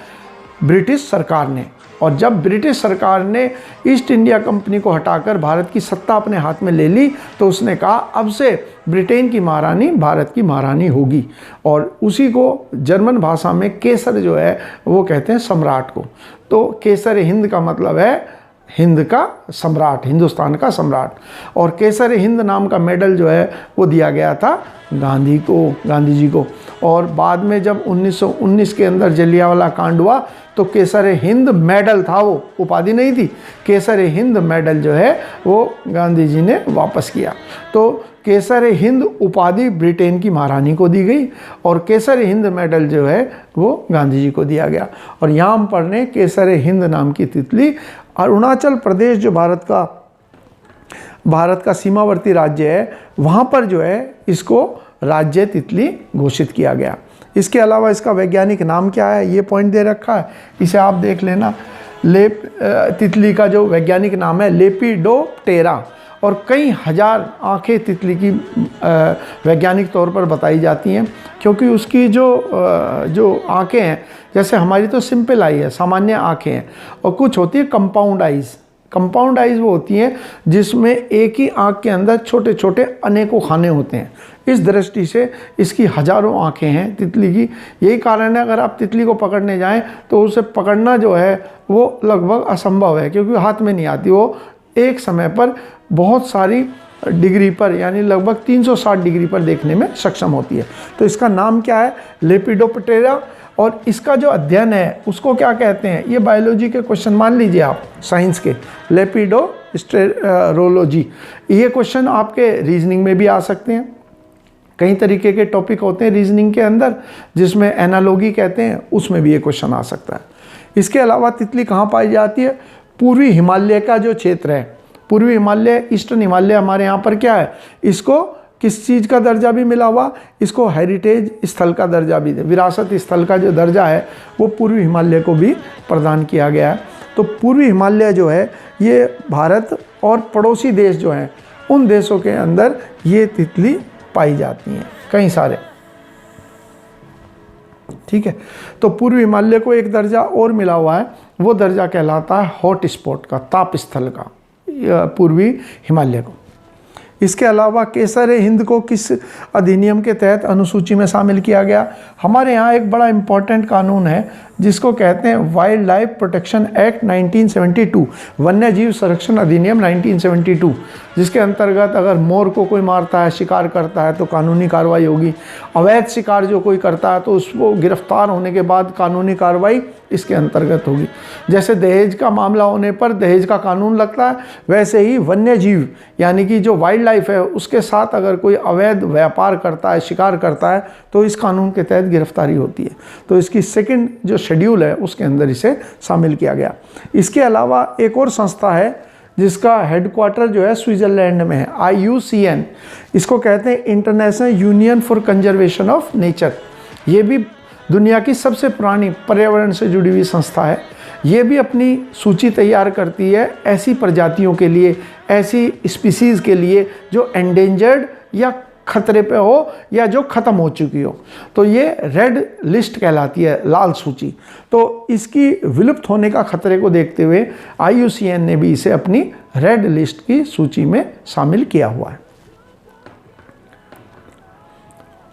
ब्रिटिश सरकार ने। और जब ब्रिटिश सरकार ने ईस्ट इंडिया कंपनी को हटाकर भारत की सत्ता अपने हाथ में ले ली, तो उसने कहा अब से ब्रिटेन की महारानी भारत की महारानी होगी। और उसी को जर्मन भाषा में केसर जो है वो कहते हैं सम्राट को। तो केसर हिंद का मतलब है हिंद का सम्राट, हिंदुस्तान का सम्राट। और केसर हिंद नाम का मेडल जो है वो दिया गया था गांधी जी को। और बाद में जब 1919 के अंदर जलियांवाला कांड हुआ तो केसर हिंद मेडल था, वो उपाधि नहीं थी। केसर हिंद मेडल जो है वो गांधी जी ने वापस किया। तो केसर हिंद उपाधि ब्रिटेन की महारानी को दी गई और केसर हिंद मेडल जो है वो गांधी जी को दिया गया। और यहाँ हम पढ़ रहे केसर हिंद नाम की तितली अरुणाचल प्रदेश जो भारत का सीमावर्ती राज्य है, वहाँ पर जो है इसको राज्य तितली घोषित किया गया। इसके अलावा इसका वैज्ञानिक नाम क्या है ये पॉइंट दे रखा है, इसे आप देख लेना। तितली का जो वैज्ञानिक नाम है लेपिडोप्टेरा, और कई हजार आँखें तितली की वैज्ञानिक तौर पर बताई जाती हैं, क्योंकि उसकी जो आँखें हैं, जैसे हमारी तो सिंपल आई है, सामान्य आँखें हैं, और कुछ होती है कंपाउंड आइज़। कंपाउंड आइज़ वो होती हैं जिसमें एक ही आँख के अंदर छोटे छोटे अनेकों खाने होते हैं। इस दृष्टि से इसकी हजारों आँखें हैं तितली की। यही कारण है अगर आप तितली को पकड़ने जाएं तो उसे पकड़ना जो है वो लगभग असंभव है, क्योंकि हाथ में नहीं आती। वो एक समय पर बहुत सारी डिग्री पर, यानी लगभग 360 डिग्री पर देखने में सक्षम होती है। तो इसका नाम क्या है? लेपिडोप्टेरा। और इसका जो अध्ययन है उसको क्या कहते हैं? ये बायोलॉजी के क्वेश्चन मान लीजिए आप, साइंस के, लेपिडोस्टेरोलॉजी। ये क्वेश्चन आपके रीजनिंग में भी आ सकते हैं। कई तरीके के टॉपिक होते हैं रीजनिंग के अंदर, जिसमें एनालॉजी कहते हैं, उसमें भी ये क्वेश्चन आ सकता है। इसके अलावा तितली कहाँ पाई जाती है? पूर्वी हिमालय का जो क्षेत्र है, पूर्वी हिमालय, ईस्टर्न हिमालय हमारे यहाँ पर क्या है, इसको किस चीज़ का दर्जा भी मिला हुआ? इसको हेरिटेज स्थल का दर्जा भी, विरासत स्थल का जो दर्जा है वो पूर्वी हिमालय को भी प्रदान किया गया है। तो पूर्वी हिमालय जो है ये भारत और पड़ोसी देश जो हैं उन देशों के अंदर ये तितली पाई जाती हैं, कई सारे। ठीक है, तो पूर्वी हिमालय को एक दर्जा और मिला हुआ है, वो दर्जा कहलाता है हॉट स्पॉट का, ताप स्थल का, पूर्वी हिमालय को। इसके अलावा केसर हिंद को किस अधिनियम के तहत अनुसूची में शामिल किया गया? हमारे यहाँ एक बड़ा इम्पॉर्टेंट कानून है जिसको कहते हैं वाइल्ड लाइफ प्रोटेक्शन एक्ट 1972, वन्य जीव संरक्षण अधिनियम 1972, जिसके अंतर्गत अगर मोर को कोई मारता है, शिकार करता है तो कानूनी कार्रवाई होगी। अवैध शिकार जो कोई करता है तो उसको गिरफ्तार होने के बाद कानूनी कार्रवाई इसके अंतर्गत होगी। जैसे दहेज का मामला होने पर दहेज का कानून लगता है, वैसे ही वन्य जीव यानी कि जो वाइल्ड लाइफ है उसके साथ अगर कोई अवैध व्यापार करता है, शिकार करता है, तो इस कानून के तहत गिरफ्तारी होती है। तो इसकी सेकंड जो शेड्यूल है उसके अंदर इसे शामिल किया गया। इसके अलावा एक और संस्था है जिसका हेडक्वार्टर जो है स्विट्जरलैंड में है, IUCN। इसको कहते हैं international union for conservation of nature. ये भी दुनिया की सबसे पुरानी पर्यावरण से जुड़ी हुई संस्था है। ये भी अपनी सूची तैयार करती है ऐसी प्रजातियों के लिए, ऐसी स्पीसीज़ के लिए जो एंडेंजर्ड या खतरे पे हो या जो ख़त्म हो चुकी हो। तो ये रेड लिस्ट कहलाती है, लाल सूची। तो इसकी विलुप्त होने का खतरे को देखते हुए IUCN ने भी इसे अपनी रेड लिस्ट की सूची में शामिल किया हुआ है।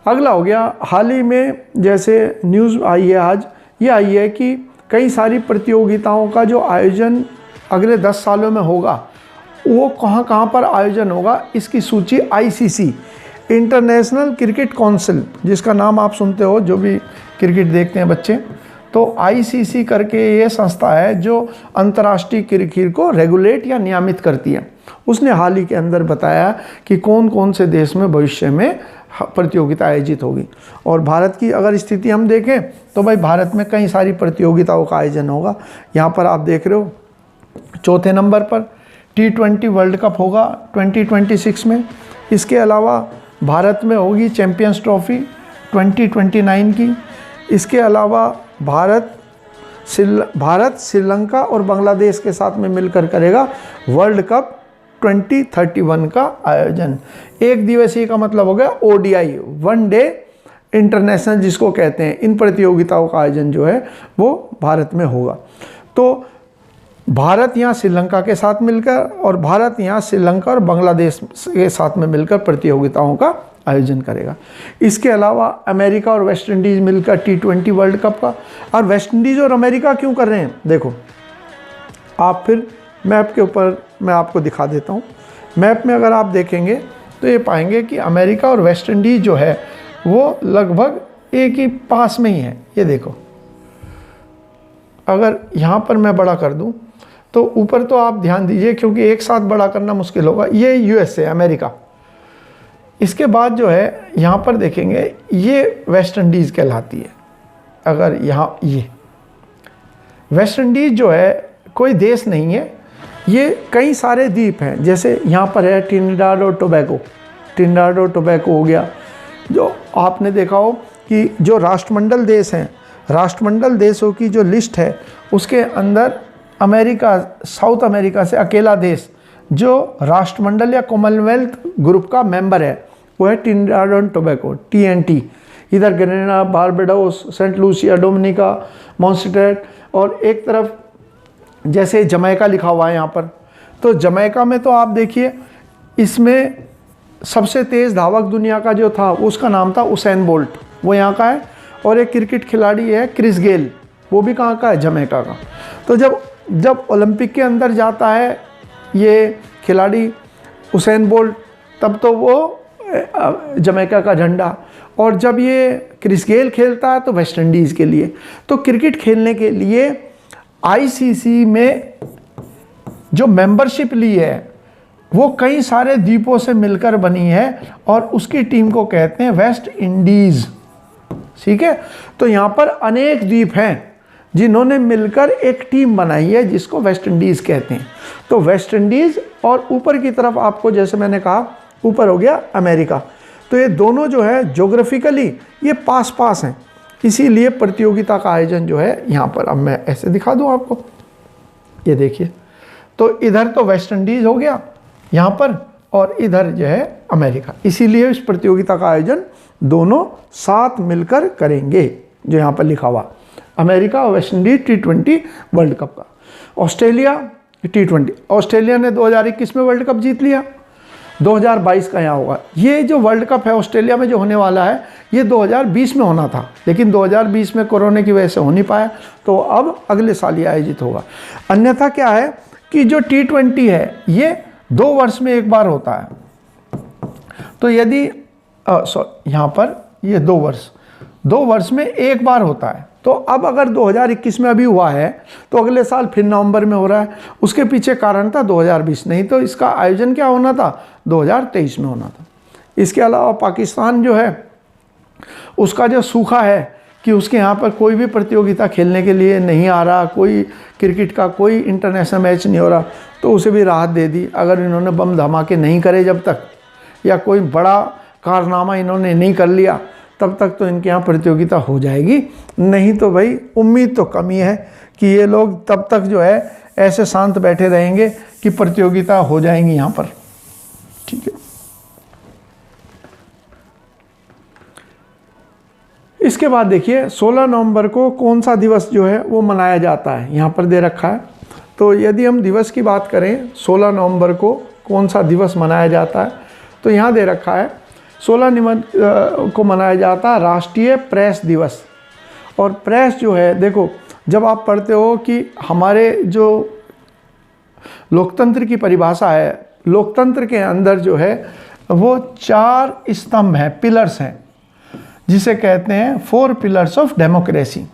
अगला हो गया, हाल ही में जैसे न्यूज़ आई है आज, ये आई है कि कई सारी प्रतियोगिताओं का जो आयोजन अगले 10 सालों में होगा, वो कहाँ कहाँ पर आयोजन होगा, इसकी सूची ICC, इंटरनेशनल क्रिकेट काउंसिल, जिसका नाम आप सुनते हो जो भी क्रिकेट देखते हैं बच्चे, तो ICC करके ये संस्था है जो अंतर्राष्ट्रीय क्रिकेट को रेगुलेट या नियमित करती है। उसने हाल ही के अंदर बताया कि कौन कौन से देश में भविष्य में प्रतियोगिता आयोजित होगी। और भारत की अगर स्थिति हम देखें तो भाई भारत में कई सारी प्रतियोगिताओं का आयोजन होगा। यहाँ पर आप देख रहे हो चौथे नंबर पर T20 वर्ल्ड कप होगा 2026 में। इसके अलावा भारत में होगी चैंपियंस ट्रॉफी 2029 की। इसके अलावा भारत श्रीलंका और बांग्लादेश के साथ में मिलकर करेगा वर्ल्ड कप 2031 का आयोजन। एक दिवसीय का मतलब हो गया ODI, वन डे इंटरनेशनल जिसको कहते हैं। इन प्रतियोगिताओं का आयोजन जो है वो भारत में होगा। तो भारत यहाँ श्रीलंका के साथ मिलकर और भारत यहाँ श्रीलंका और बांग्लादेश के साथ में मिलकर प्रतियोगिताओं का आयोजन करेगा। इसके अलावा अमेरिका और वेस्ट इंडीज़ मिलकर T20 वर्ल्ड कप का। और वेस्ट इंडीज़ और अमेरिका क्यों कर रहे हैं, देखो आप फिर मैप के ऊपर मैं आपको दिखा देता हूँ। मैप में अगर आप देखेंगे तो ये पाएंगे कि अमेरिका और वेस्ट इंडीज़ जो है वो लगभग एक ही पास में ही है। ये देखो, अगर यहाँ पर मैं बड़ा कर दूँ तो ऊपर तो आप ध्यान दीजिए क्योंकि एक साथ बड़ा करना मुश्किल होगा। ये USA अमेरिका। इसके बाद जो है यहाँ पर देखेंगे ये वेस्ट इंडीज़ कहलाती है। अगर यहाँ ये वेस्ट इंडीज़ जो है कोई देश नहीं है, ये कई सारे द्वीप हैं। जैसे यहाँ पर है ट्रिनिडाड और टोबैगो, ट्रिनिडाड और टोबैगो हो गया। जो आपने देखा हो कि जो राष्ट्रमंडल देश हैं, राष्ट्रमंडल देशों की जो लिस्ट है उसके अंदर अमेरिका, साउथ अमेरिका से अकेला देश जो राष्ट्रमंडल या कॉमनवेल्थ ग्रुप का मेंबर है वो है ट्रिनिडाड एंड टोबैगो, TNT। इधर Grenada, Barbados, Saint Lucia, Dominica, Montserrat, और एक तरफ जैसे जमैका लिखा हुआ है यहाँ पर। तो जमैका में तो आप देखिए इसमें सबसे तेज़ धावक दुनिया का जो था उसका नाम था उसेन बोल्ट, वो यहाँ का है। और एक क्रिकेट खिलाड़ी है क्रिस गेल, वो भी कहाँ का है, जमैका का। तो जब ओलंपिक के अंदर जाता है ये खिलाड़ी उसेन बोल्ट, तब तो वो जमैका का झंडा, और जब ये क्रिस गेल खेलता है तो वेस्ट इंडीज़ के लिए। तो क्रिकेट खेलने के लिए ICC में जो मेंबरशिप ली है वो कई सारे द्वीपों से मिलकर बनी है और उसकी टीम को कहते हैं वेस्ट इंडीज़। ठीक है, तो यहाँ पर अनेक द्वीप हैं जिन्होंने मिलकर एक टीम बनाई है जिसको वेस्ट इंडीज़ कहते हैं। तो वेस्ट इंडीज़ और ऊपर की तरफ आपको जैसे मैंने कहा ऊपर हो गया अमेरिका। तो ये दोनों जो है ज्योग्राफिकली ये पास पास हैं, इसीलिए प्रतियोगिता का आयोजन जो है यहाँ पर, अब मैं ऐसे दिखा दूँ आपको, ये देखिए। तो इधर तो वेस्ट इंडीज़ हो गया यहाँ पर और इधर जो है अमेरिका, इसीलिए इस प्रतियोगिता का आयोजन दोनों साथ मिलकर करेंगे, जो यहाँ पर लिखा हुआ अमेरिका और West Indies T20 world cup का। ऑस्ट्रेलिया T20, ऑस्ट्रेलिया ने 2021 में वर्ल्ड कप जीत लिया, 2022 का यहाँ होगा। ये जो वर्ल्ड कप है ऑस्ट्रेलिया में जो होने वाला है ये 2020 में होना था, लेकिन 2020 में कोरोना की वजह से हो नहीं पाया, तो अब अगले साल ये आयोजित होगा। अन्यथा क्या है कि जो T20 है ये 2 वर्ष में एक बार होता है। तो यदि यहाँ पर ये 2 वर्ष में एक बार होता है, तो अब अगर 2021 में अभी हुआ है तो अगले साल फिर नवंबर में हो रहा है। उसके पीछे कारण था 2020, नहीं तो इसका आयोजन क्या होना था, 2023 में होना था। इसके अलावा पाकिस्तान जो है उसका जो सूखा है कि उसके यहाँ पर कोई भी प्रतियोगिता खेलने के लिए नहीं आ रहा, कोई क्रिकेट का कोई इंटरनेशनल मैच नहीं हो रहा, तो उसे भी राहत दे दी। अगर इन्होंने बम धमाके नहीं करे जब तक, या कोई बड़ा कारनामा इन्होंने नहीं कर लिया, तब तक तो इनके यहाँ प्रतियोगिता हो जाएगी। नहीं तो भाई उम्मीद तो कम ही है कि ये लोग तब तक जो है ऐसे शांत बैठे रहेंगे कि प्रतियोगिता हो जाएंगी यहाँ पर। ठीक है, इसके बाद देखिए 16 नवंबर को कौन सा दिवस जो है वो मनाया जाता है, यहाँ पर दे रखा है। तो यदि हम दिवस की बात करें 16 नवंबर को कौन सा दिवस मनाया जाता है, तो यहाँ दे रखा है 16 नवंबर को मनाया जाता है राष्ट्रीय प्रेस दिवस। और प्रेस जो है, देखो जब आप पढ़ते हो कि हमारे जो लोकतंत्र की परिभाषा है, लोकतंत्र के अंदर जो है वो 4 स्तंभ हैं, पिलर्स हैं, जिसे कहते हैं 4 पिलर्स ऑफ डेमोक्रेसी।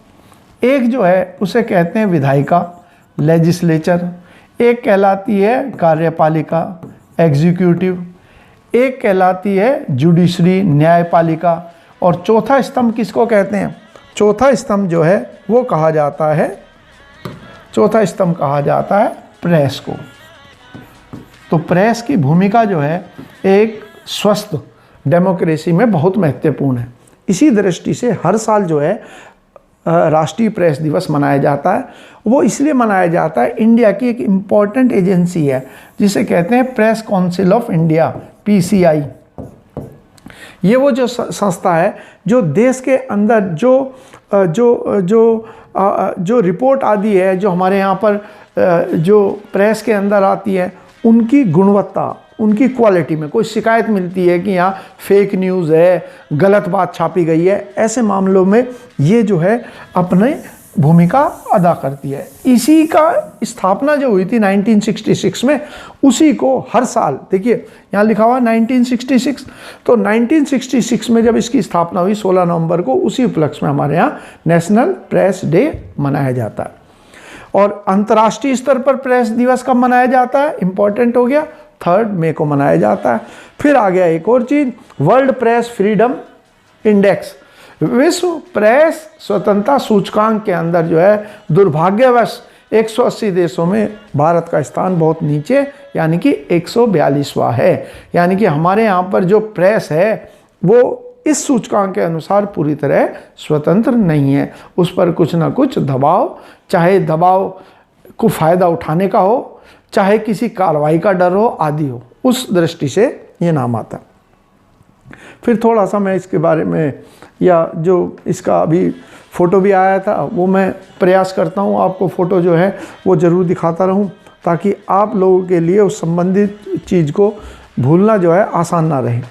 एक जो है उसे कहते हैं विधायिका, लेजिस्लेचर, एक कहलाती है कार्यपालिका, एग्जीक्यूटिव, एक कहलाती है जुडिशरी, न्यायपालिका, और चौथा स्तंभ किसको कहते हैं, चौथा स्तंभ जो है वो कहा जाता है, चौथा स्तंभ कहा जाता है प्रेस को। तो प्रेस की भूमिका जो है एक स्वस्थ डेमोक्रेसी में बहुत महत्वपूर्ण है। इसी दृष्टि से हर साल जो है राष्ट्रीय प्रेस दिवस मनाया जाता है। वो इसलिए मनाया जाता है, इंडिया की एक इम्पॉर्टेंट एजेंसी है जिसे कहते हैं press council of India, PCI। ये वो जो संस्था है जो देश के अंदर जो रिपोर्ट आदि है, जो हमारे यहाँ पर जो प्रेस के अंदर आती है, उनकी गुणवत्ता, उनकी क्वालिटी में कोई शिकायत मिलती है कि यहाँ फेक न्यूज़ है, गलत बात छापी गई है, ऐसे मामलों में ये जो है अपने भूमिका अदा करती है। इसी का स्थापना जो हुई थी 1966 में, उसी को हर साल, देखिए यहाँ लिखा हुआ 1966, तो 1966 में जब इसकी स्थापना हुई 16 नवंबर को, उसी उपलक्ष्य में हमारे यहाँ नेशनल प्रेस डे मनाया जाता है। और अंतर्राष्ट्रीय स्तर पर प्रेस दिवस कब मनाया जाता है, इंपॉर्टेंट हो गया, 3 मई को मनाया जाता है। फिर आ गया एक और चीज़, वर्ल्ड प्रेस फ्रीडम इंडेक्स, विश्व प्रेस स्वतंत्रता सूचकांक के अंदर जो है दुर्भाग्यवश 180 देशों में भारत का स्थान बहुत नीचे, यानी कि 142वां है। यानी कि हमारे यहाँ पर जो प्रेस है वो इस सूचकांक के अनुसार पूरी तरह स्वतंत्र नहीं है। उस पर कुछ ना कुछ दबाव, चाहे दबाव को फ़ायदा उठाने का हो, चाहे किसी कार्रवाई का डर हो, आदि हो, उस दृष्टि से ये नाम आता। फिर थोड़ा सा मैं इसके बारे में, या जो इसका अभी फ़ोटो भी आया था, वो मैं प्रयास करता हूँ आपको फ़ोटो जो है वो ज़रूर दिखाता रहूँ, ताकि आप लोगों के लिए उस संबंधित चीज़ को भूलना जो है आसान ना रहे।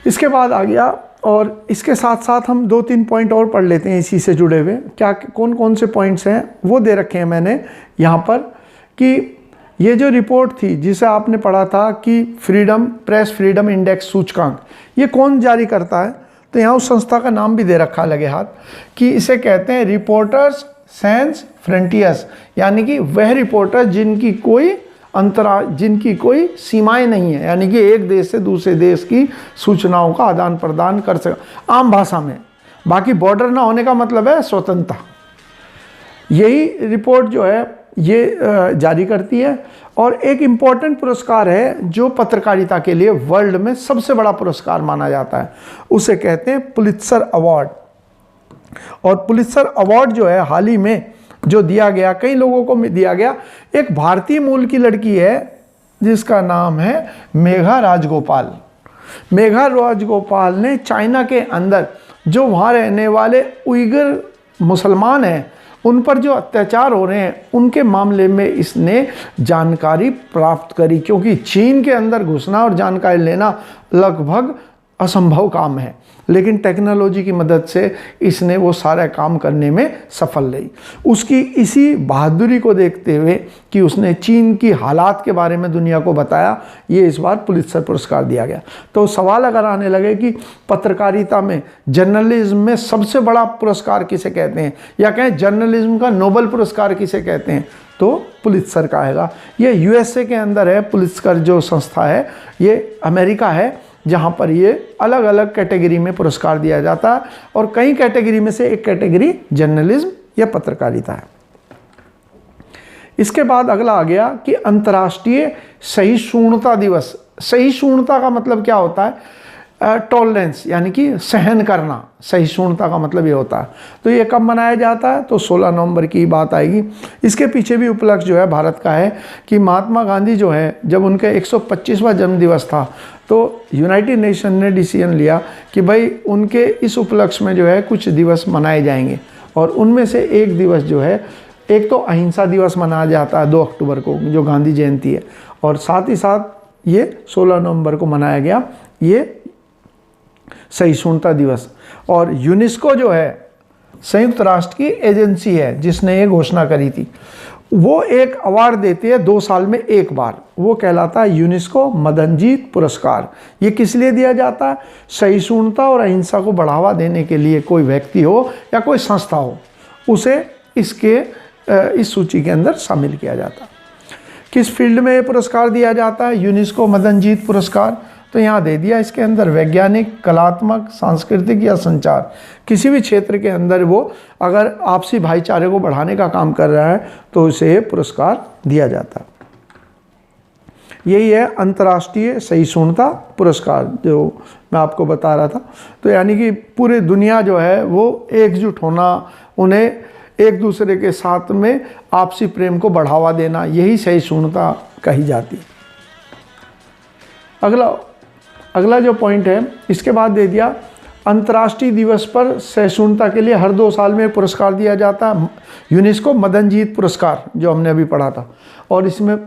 इसके बाद आ गया, और इसके साथ साथ हम 2-3 पॉइंट और पढ़ लेते हैं इसी से जुड़े हुए। क्या कौन कौन से पॉइंट्स हैं वो दे रखे हैं मैंने यहाँ पर, कि ये जो रिपोर्ट थी जिसे आपने पढ़ा था कि फ्रीडम, प्रेस फ्रीडम इंडेक्स सूचकांक, ये कौन जारी करता है? तो यहाँ उस संस्था का नाम भी दे रखा लगे हाथ, कि इसे कहते हैं रिपोर्टर्स सैंस फ्रंटियर्स, यानी कि वह रिपोर्टर जिनकी कोई जिनकी कोई सीमाएं नहीं है, यानी कि एक देश से दूसरे देश की सूचनाओं का आदान प्रदान कर सके आम भाषा में। बाकी बॉर्डर ना होने का मतलब है स्वतंत्रता। यही रिपोर्ट जो है ये जारी करती है। और एक इम्पॉर्टेंट पुरस्कार है जो पत्रकारिता के लिए वर्ल्ड में सबसे बड़ा पुरस्कार माना जाता है, उसे कहते हैं पुलित्जर अवार्ड। और पुलित्जर अवार्ड जो है हाल ही में जो दिया गया, कई लोगों को दिया गया, एक भारतीय मूल की लड़की है जिसका नाम है मेघा राजगोपाल। मेघा राजगोपाल ने चाइना के अंदर जो वहाँ रहने वाले उइगर मुसलमान हैं उन पर जो अत्याचार हो रहे हैं उनके मामले में इसने जानकारी प्राप्त करी, क्योंकि चीन के अंदर घुसना और जानकारी लेना लगभग असंभव काम है, लेकिन टेक्नोलॉजी की मदद से इसने वो सारा काम करने में सफल रही। उसकी इसी बहादुरी को देखते हुए कि उसने चीन की हालात के बारे में दुनिया को बताया, ये इस बार पुलित्जर पुरस्कार दिया गया। तो सवाल अगर आने लगे कि पत्रकारिता में, जर्नलिज्म में सबसे बड़ा पुरस्कार किसे कहते हैं, या कहें जर्नलिज्म का नोबेल पुरस्कार किसे कहते हैं, तो पुलित्जर का आएगा। ये यूएसए के अंदर है, पुलित्जर जो संस्था है ये अमेरिका है, जहाँ पर ये अलग अलग कैटेगरी में पुरस्कार दिया जाता है, और कई कैटेगरी में से एक कैटेगरी जर्नलिज्म या पत्रकारिता है। इसके बाद अगला आ गया कि अंतर्राष्ट्रीय सहिष्णुता दिवस। सहिष्णुता का मतलब क्या होता है? टॉलरेंस, यानी कि सहन करना, सहिष्णुता का मतलब ये होता है। तो ये कब मनाया जाता है? तो 16 नवंबर की बात आएगी। इसके पीछे भी उपलक्ष्य जो है भारत का है कि महात्मा गांधी जो है, जब उनका 125वां जन्म दिवस था तो यूनाइटेड नेशन ने डिसीजन लिया कि भाई उनके इस उपलक्ष्य में जो है कुछ दिवस मनाए जाएंगे, और उनमें से एक दिवस जो है, एक तो अहिंसा दिवस मनाया जाता है 2 अक्टूबर को जो गांधी जयंती है, और साथ ही साथ ये 16 नवंबर को मनाया गया ये सहिष्णुता दिवस। और यूनेस्को जो है संयुक्त राष्ट्र की एजेंसी है जिसने ये घोषणा करी थी, वो एक अवार्ड देती है 2 साल में एक बार, वो कहलाता है यूनेस्को मदनजीत पुरस्कार। ये किस लिए दिया जाता है? सहिष्णुता और अहिंसा को बढ़ावा देने के लिए कोई व्यक्ति हो या कोई संस्था हो, उसे इस सूची के अंदर शामिल किया जाता है। किस फील्ड में ये पुरस्कार दिया जाता है? यूनेस्को मदनजीत पुरस्कार। तो यहाँ दे दिया इसके अंदर वैज्ञानिक, कलात्मक, सांस्कृतिक या संचार, किसी भी क्षेत्र के अंदर वो अगर आपसी भाईचारे को बढ़ाने का काम कर रहा है तो उसे पुरस्कार दिया जाता है। यही है अंतर्राष्ट्रीय सहिष्णुता पुरस्कार जो मैं आपको बता रहा था। तो यानी कि पूरी दुनिया जो है वो एकजुट होना, उन्हें एक दूसरे के साथ में आपसी प्रेम को बढ़ावा देना, यही सहिष्णुता कही जाती है। अगला जो पॉइंट है इसके बाद दे दिया अंतर्राष्ट्रीय दिवस पर सहिष्णुता के लिए हर 2 साल में पुरस्कार दिया जाता है, यूनेस्को मदनजीत पुरस्कार जो हमने अभी पढ़ा था। और इसमें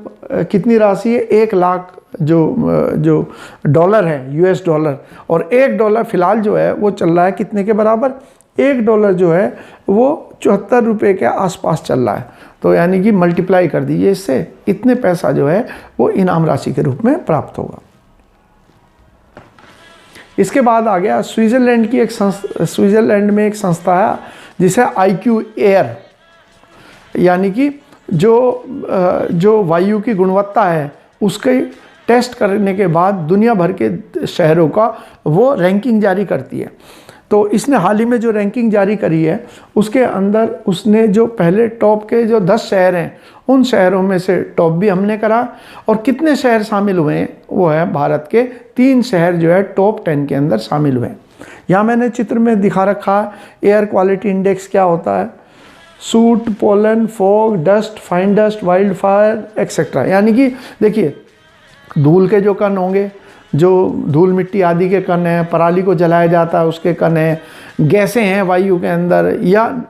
कितनी राशि है? 1 लाख जो डॉलर है, US डॉलर, और $1 फिलहाल जो है वो चल रहा है कितने के बराबर? $1 जो है वो 74 रुपये के आसपास चल रहा है। तो यानी कि मल्टीप्लाई कर दीजिए इससे, इतने पैसा जो है वो इनाम राशि के रूप में प्राप्त होगा। इसके बाद आ गया स्विट्ज़रलैंड में एक संस्था है जिसे IQ एयर, यानी कि जो वायु की गुणवत्ता है उसके टेस्ट करने के बाद दुनिया भर के शहरों का वो रैंकिंग जारी करती है। तो इसने हाल ही में जो रैंकिंग जारी करी है उसके अंदर उसने जो पहले टॉप के जो 10 शहर हैं उन शहरों में से टॉप भी हमने करा, और कितने शहर शामिल हुए हैं वो है भारत के 3 शहर जो है टॉप 10 के अंदर शामिल हुए हैं। यहाँ मैंने चित्र में दिखा रखा है एयर क्वालिटी इंडेक्स क्या होता है, suit, pollen, fog, dust, fine dust, wild fire etcetera. यानी कि देखिए धूल के जो कण होंगे, जो धूल मिट्टी आदि के कण हैं, पराली को जलाया जाता है उसके कण हैं, गैसें हैं वायु के अंदर, या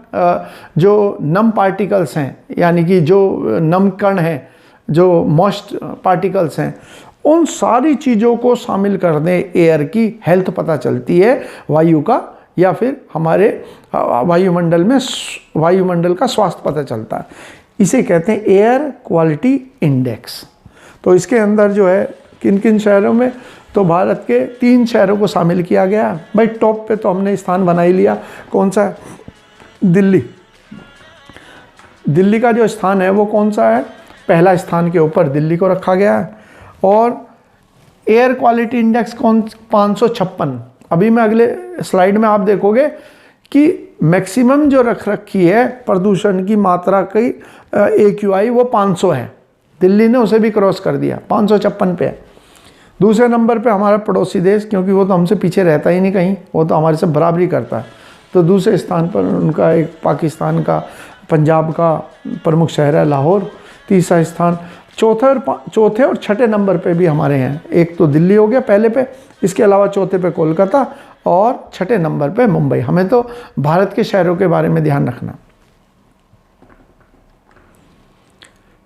जो नम पार्टिकल्स हैं यानी कि जो नम कण हैं, जो मॉइस्ट पार्टिकल्स हैं, उन सारी चीज़ों को शामिल कर दें एयर की हेल्थ पता चलती है वायु का, या फिर हमारे वायुमंडल का स्वास्थ्य पता चलता है। इसे कहते हैं एयर क्वालिटी इंडेक्स। तो इसके अंदर जो है किन किन शहरों में, तो भारत के 3 शहरों को शामिल किया गया। भाई टॉप पे तो हमने स्थान बना ही लिया, कौन सा है, दिल्ली। दिल्ली का जो स्थान है वो कौन सा है, पहला स्थान के ऊपर दिल्ली को रखा गया है। और एयर क्वालिटी इंडेक्स 556। अभी मैं अगले स्लाइड में आप देखोगे कि मैक्सिमम जो रख रखी है प्रदूषण की मात्रा की AQI वो 500 है। दिल्ली ने उसे भी क्रॉस कर दिया, 556 पे है। दूसरे नंबर पे हमारा पड़ोसी देश, क्योंकि वो तो हमसे पीछे रहता ही नहीं कहीं, वो तो हमारे से बराबरी करता है। तो दूसरे स्थान पर उनका एक पाकिस्तान का पंजाब का प्रमुख शहर है लाहौर। तीसरा स्थान, चौथे और छठे नंबर पे भी हमारे हैं। एक तो दिल्ली हो गया पहले पे, इसके अलावा चौथे पे कोलकाता और छठे नंबर पे मुंबई। हमें तो भारत के शहरों के बारे में ध्यान रखना।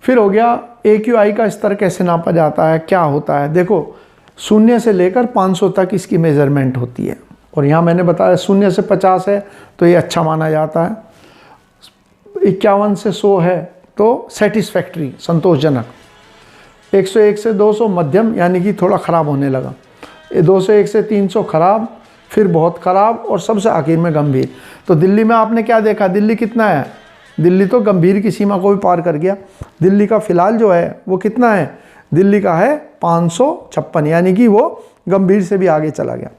फिर हो गया AQI का स्तर कैसे नापा जाता है, क्या होता है। देखो 0 से लेकर 500 तक इसकी मेजरमेंट होती है, और यहाँ मैंने बताया 0 से 50 है तो ये अच्छा माना जाता है, 51 से 100 है तो सेटिस्फैक्ट्री संतोषजनक, 101 से 200 मध्यम यानी कि थोड़ा ख़राब होने लगा, 201 से 300 ख़राब, फिर बहुत ख़राब, और सबसे आखिर में गंभीर। तो दिल्ली में आपने क्या देखा, दिल्ली कितना है, दिल्ली तो गंभीर की सीमा को भी पार कर गया। दिल्ली का फ़िलहाल जो है वो कितना है, दिल्ली का है 556, यानी कि वो गंभीर से भी आगे चला गया।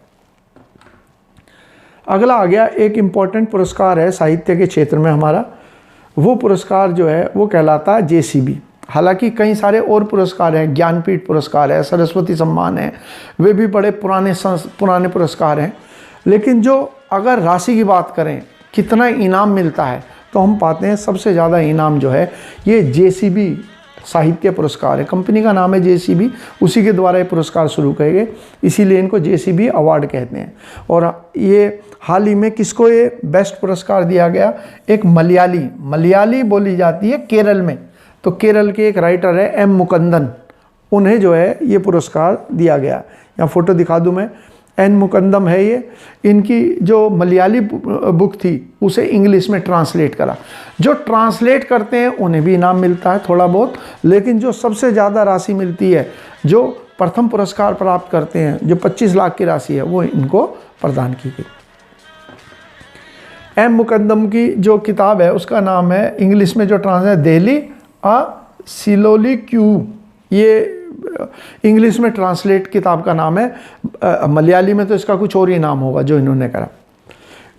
अगला आ गया, एक इम्पॉर्टेंट पुरस्कार है साहित्य के क्षेत्र में हमारा, वो पुरस्कार जो है वो कहलाता है JCB। हालांकि कई सारे और पुरस्कार हैं, ज्ञानपीठ पुरस्कार है, सरस्वती सम्मान है, वे भी बड़े पुराने पुरस्कार हैं। लेकिन जो अगर राशि की बात करें कितना इनाम मिलता है, तो हम पाते हैं सबसे ज़्यादा इनाम जो है ये JCB साहित्य पुरस्कार है। कंपनी का नाम है JCB, उसी के द्वारा ये पुरस्कार शुरू किए गए, इसीलिए इनको JCB अवार्ड कहते हैं। और ये हाल ही में किसको ये बेस्ट पुरस्कार दिया गया, एक मलयाली बोली जाती है केरल में, तो केरल के एक राइटर है M मुकंदन, उन्हें जो है ये पुरस्कार दिया गया। यहाँ फ़ोटो दिखा दूँ मैं, N मुकंदम है ये, इनकी जो मलयाली बुक थी उसे इंग्लिश में ट्रांसलेट करा। जो ट्रांसलेट करते हैं उन्हें भी इनाम मिलता है थोड़ा बहुत, लेकिन जो सबसे ज़्यादा राशि मिलती है, जो प्रथम पुरस्कार प्राप्त करते हैं, जो 25 लाख की राशि है, वो इनको प्रदान की गई। M मुकंदम की जो किताब है उसका नाम है, इंग्लिश में जो ट्रांसलेट, दिल्ली अ सिलोलिक्यू, ये इंग्लिश में ट्रांसलेट किताब का नाम है। मलयाली में तो इसका कुछ और ही नाम होगा जो इन्होंने करा।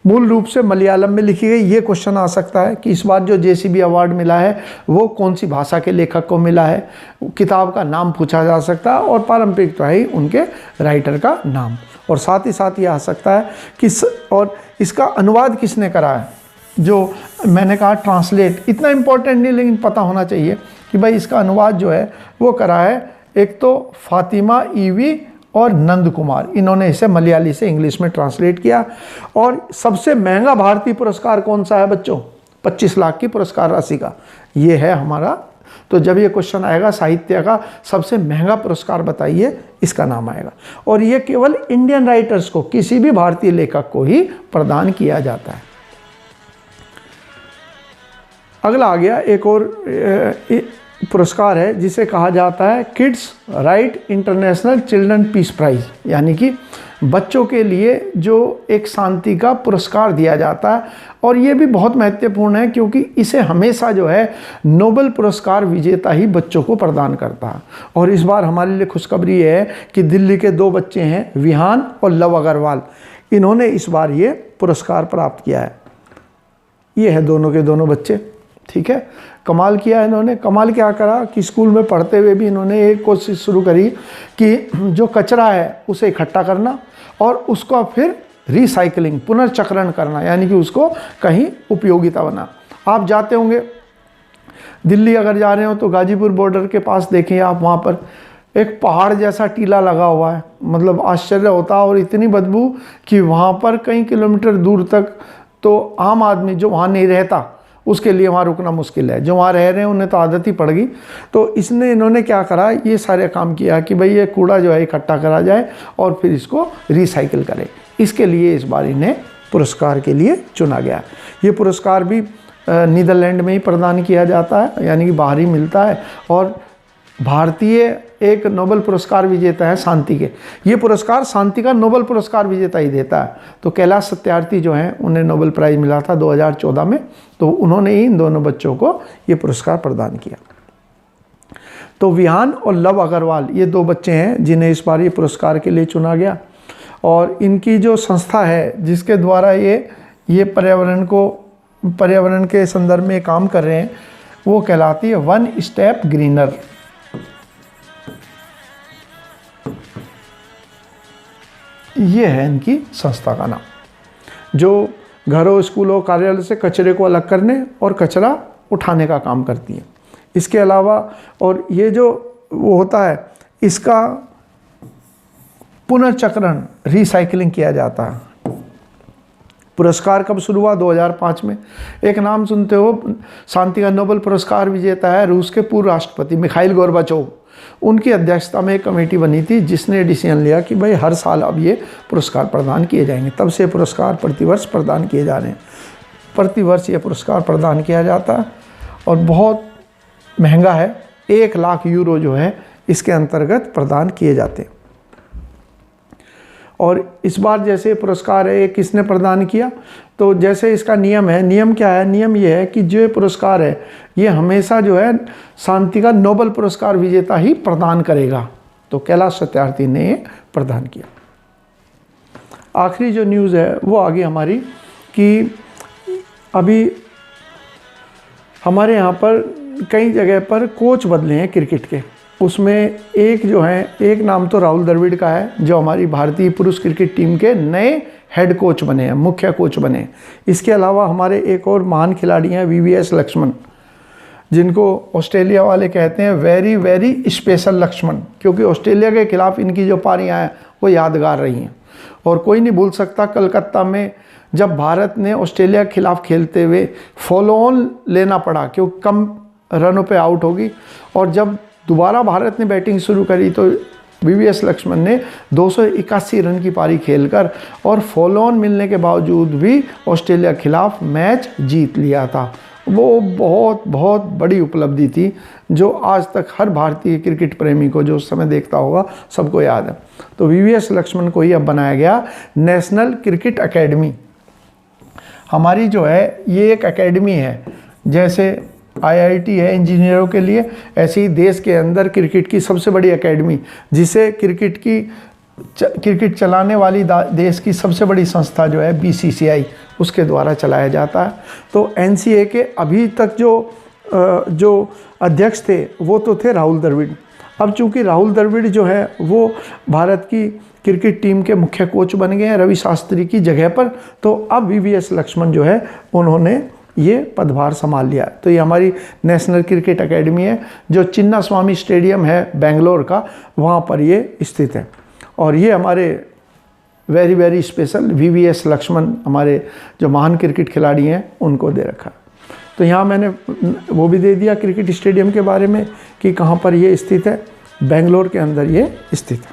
मूल रूप से मलयालम में लिखी गई। ये क्वेश्चन आ सकता है कि इस बार जो JCB अवार्ड मिला है वो कौन सी भाषा के लेखक को मिला है, किताब का नाम पूछा जा सकता है, और पारंपरिक तो है ही उनके राइटर का नाम, और साथ ही साथ ये आ सकता है कि और इसका अनुवाद किसने करा है। जो मैंने कहा ट्रांसलेट इतना इम्पोर्टेंट नहीं, लेकिन पता होना चाहिए कि भाई इसका अनुवाद जो है वो करा है एक तो फातिमा EV और नंद कुमार, इन्होंने इसे मलयाली से इंग्लिश में ट्रांसलेट किया। और सबसे महंगा भारतीय पुरस्कार कौन सा है बच्चों, 25 लाख की पुरस्कार राशि का, ये है हमारा। तो जब ये क्वेश्चन आएगा साहित्य का सबसे महंगा पुरस्कार बताइए, इसका नाम आएगा, और ये केवल इंडियन राइटर्स को, किसी भी भारतीय लेखक को ही प्रदान किया जाता है। अगला आ गया एक और पुरस्कार है जिसे कहा जाता है kids right international children peace prize, यानी कि बच्चों के लिए जो एक शांति का पुरस्कार दिया जाता है। और ये भी बहुत महत्वपूर्ण है क्योंकि इसे हमेशा जो है नोबेल पुरस्कार विजेता ही बच्चों को प्रदान करता है। और इस बार हमारे लिए खुशखबरी है कि दिल्ली के 2 बच्चे हैं, विहान और लव अग्रवाल, इन्होंने इस बार ये पुरस्कार प्राप्त किया है। ये है दोनों के दोनों बच्चे, ठीक है। कमाल किया इन्होंने। कमाल क्या करा कि स्कूल में पढ़ते हुए भी इन्होंने एक कोशिश शुरू करी कि जो कचरा है उसे इकट्ठा करना और उसको फिर रिसाइकलिंग, पुनर्चक्रण करना, यानी कि उसको कहीं उपयोगिता बना। आप जाते होंगे दिल्ली, अगर जा रहे हो तो गाजीपुर बॉर्डर के पास देखें आप, वहाँ पर एक पहाड़ जैसा टीला लगा हुआ है। मतलब आश्चर्य होता है, और इतनी बदबू कि वहाँ पर कई किलोमीटर दूर तक तो आम आदमी जो वहाँ नहीं रहता उसके लिए वहाँ रुकना मुश्किल है। जो वहाँ रह रहे हैं उन्हें तो आदत ही पड़ गई। तो इन्होंने क्या करा, ये सारे काम किया कि भाई ये कूड़ा जो है इकट्ठा करा जाए और फिर इसको रिसाइकिल करें। इसके लिए इस बार इन्हें पुरस्कार के लिए चुना गया। ये पुरस्कार भी नीदरलैंड में ही प्रदान किया जाता है, यानी कि बाहर ही मिलता है। और भारतीय एक नोबेल पुरस्कार विजेता है शांति के। ये पुरस्कार शांति का नोबेल पुरस्कार विजेता ही देता है। तो कैलाश सत्यार्थी जो हैं उन्हें नोबेल प्राइज़ मिला था 2014 में, तो उन्होंने ही इन दोनों बच्चों को ये पुरस्कार प्रदान किया। तो विहान और लव अग्रवाल ये दो बच्चे हैं जिन्हें इस बार ये पुरस्कार के लिए चुना गया। और इनकी जो संस्था है जिसके द्वारा ये पर्यावरण के संदर्भ में काम कर रहे हैं वो कहलाती है वन स्टेप ग्रीनर। ये है इनकी संस्था का नाम, जो घरों, स्कूलों, कार्यालय से कचरे को अलग करने और कचरा उठाने का काम करती है। इसके अलावा और ये जो वो होता है इसका पुनर्चक्रण, रिसाइकलिंग किया जाता है। पुरस्कार कब शुरू हुआ? 2005 में। एक नाम सुनते हो, शांति का नोबेल पुरस्कार विजेता है रूस के पूर्व राष्ट्रपति मिखाइल गोर्बाचोव। उनकी अध्यक्षता में एक कमेटी बनी थी जिसने डिसीजन लिया कि भाई हर साल अब ये पुरस्कार प्रदान किए जाएंगे। तब से पुरस्कार प्रतिवर्ष प्रदान किए जा रहे हैं। प्रतिवर्ष ये पुरस्कार प्रदान किया जाता है और बहुत महंगा है। 1 लाख यूरो जो है इसके अंतर्गत प्रदान किए जाते हैं। और इस बार जैसे पुरस्कार है ये किसने प्रदान किया, तो जैसे इसका नियम है, नियम क्या है? नियम ये है कि जो पुरस्कार है ये हमेशा जो है शांति का नोबेल पुरस्कार विजेता ही प्रदान करेगा। तो कैलाश सत्यार्थी ने प्रदान किया। आखिरी जो न्यूज़ है वो आगे हमारी कि अभी हमारे यहाँ पर कई जगह पर कोच बदले हैं क्रिकेट के। उसमें एक जो है, एक नाम तो राहुल द्रविड़ का है जो हमारी भारतीय पुरुष क्रिकेट टीम के नए हेड कोच बने हैं, मुख्य कोच बने हैं। इसके अलावा हमारे एक और महान खिलाड़ी हैं VVS लक्ष्मण, जिनको ऑस्ट्रेलिया वाले कहते हैं वेरी वेरी स्पेशल लक्ष्मण, क्योंकि ऑस्ट्रेलिया के खिलाफ इनकी जो पारियां हैं वो यादगार रही हैं। और कोई नहीं भूल सकता कलकत्ता में जब भारत ने ऑस्ट्रेलिया के खिलाफ खेलते हुए फॉलो ऑन लेना पड़ा क्योंकि कम रनों पे आउट होगी, और जब दोबारा भारत ने बैटिंग शुरू करी तो VVS लक्ष्मण ने 281 रन की पारी खेलकर और फॉलो ऑन मिलने के बावजूद भी ऑस्ट्रेलिया के खिलाफ मैच जीत लिया था। वो बहुत बहुत बड़ी उपलब्धि थी जो आज तक हर भारतीय क्रिकेट प्रेमी को जो उस समय देखता होगा सबको याद है। तो VVS लक्ष्मण को ही अब बनाया गया नेशनल क्रिकेट एकेडमी। हमारी जो है ये एक एकेडमी है, जैसे IIT है इंजीनियरों के लिए, ऐसे ही देश के अंदर क्रिकेट की सबसे बड़ी एकेडमी, जिसे क्रिकेट चलाने वाली देश की सबसे बड़ी संस्था जो है BCCI, उसके द्वारा चलाया जाता है। तो NCA के अभी तक जो अध्यक्ष थे वो तो थे राहुल द्रविड़। अब चूंकि राहुल द्रविड़ जो है वो भारत की क्रिकेट टीम के मुख्य कोच बन गए हैं रवि शास्त्री की जगह पर, तो अब VVS लक्ष्मण जो है उन्होंने ये पदभार संभाल लिया। तो ये हमारी नेशनल क्रिकेट एकेडमी है जो चिन्ना स्वामी स्टेडियम है बेंगलोर का, वहाँ पर ये स्थित है। और ये हमारे very very special VVS Laxman, हमारे जो महान क्रिकेट खिलाड़ी हैं, उनको दे रखा। तो यहाँ मैंने वो भी दे दिया क्रिकेट स्टेडियम के बारे में कि कहाँ पर ये स्थित है, बेंगलोर के अंदर ये स्थित है।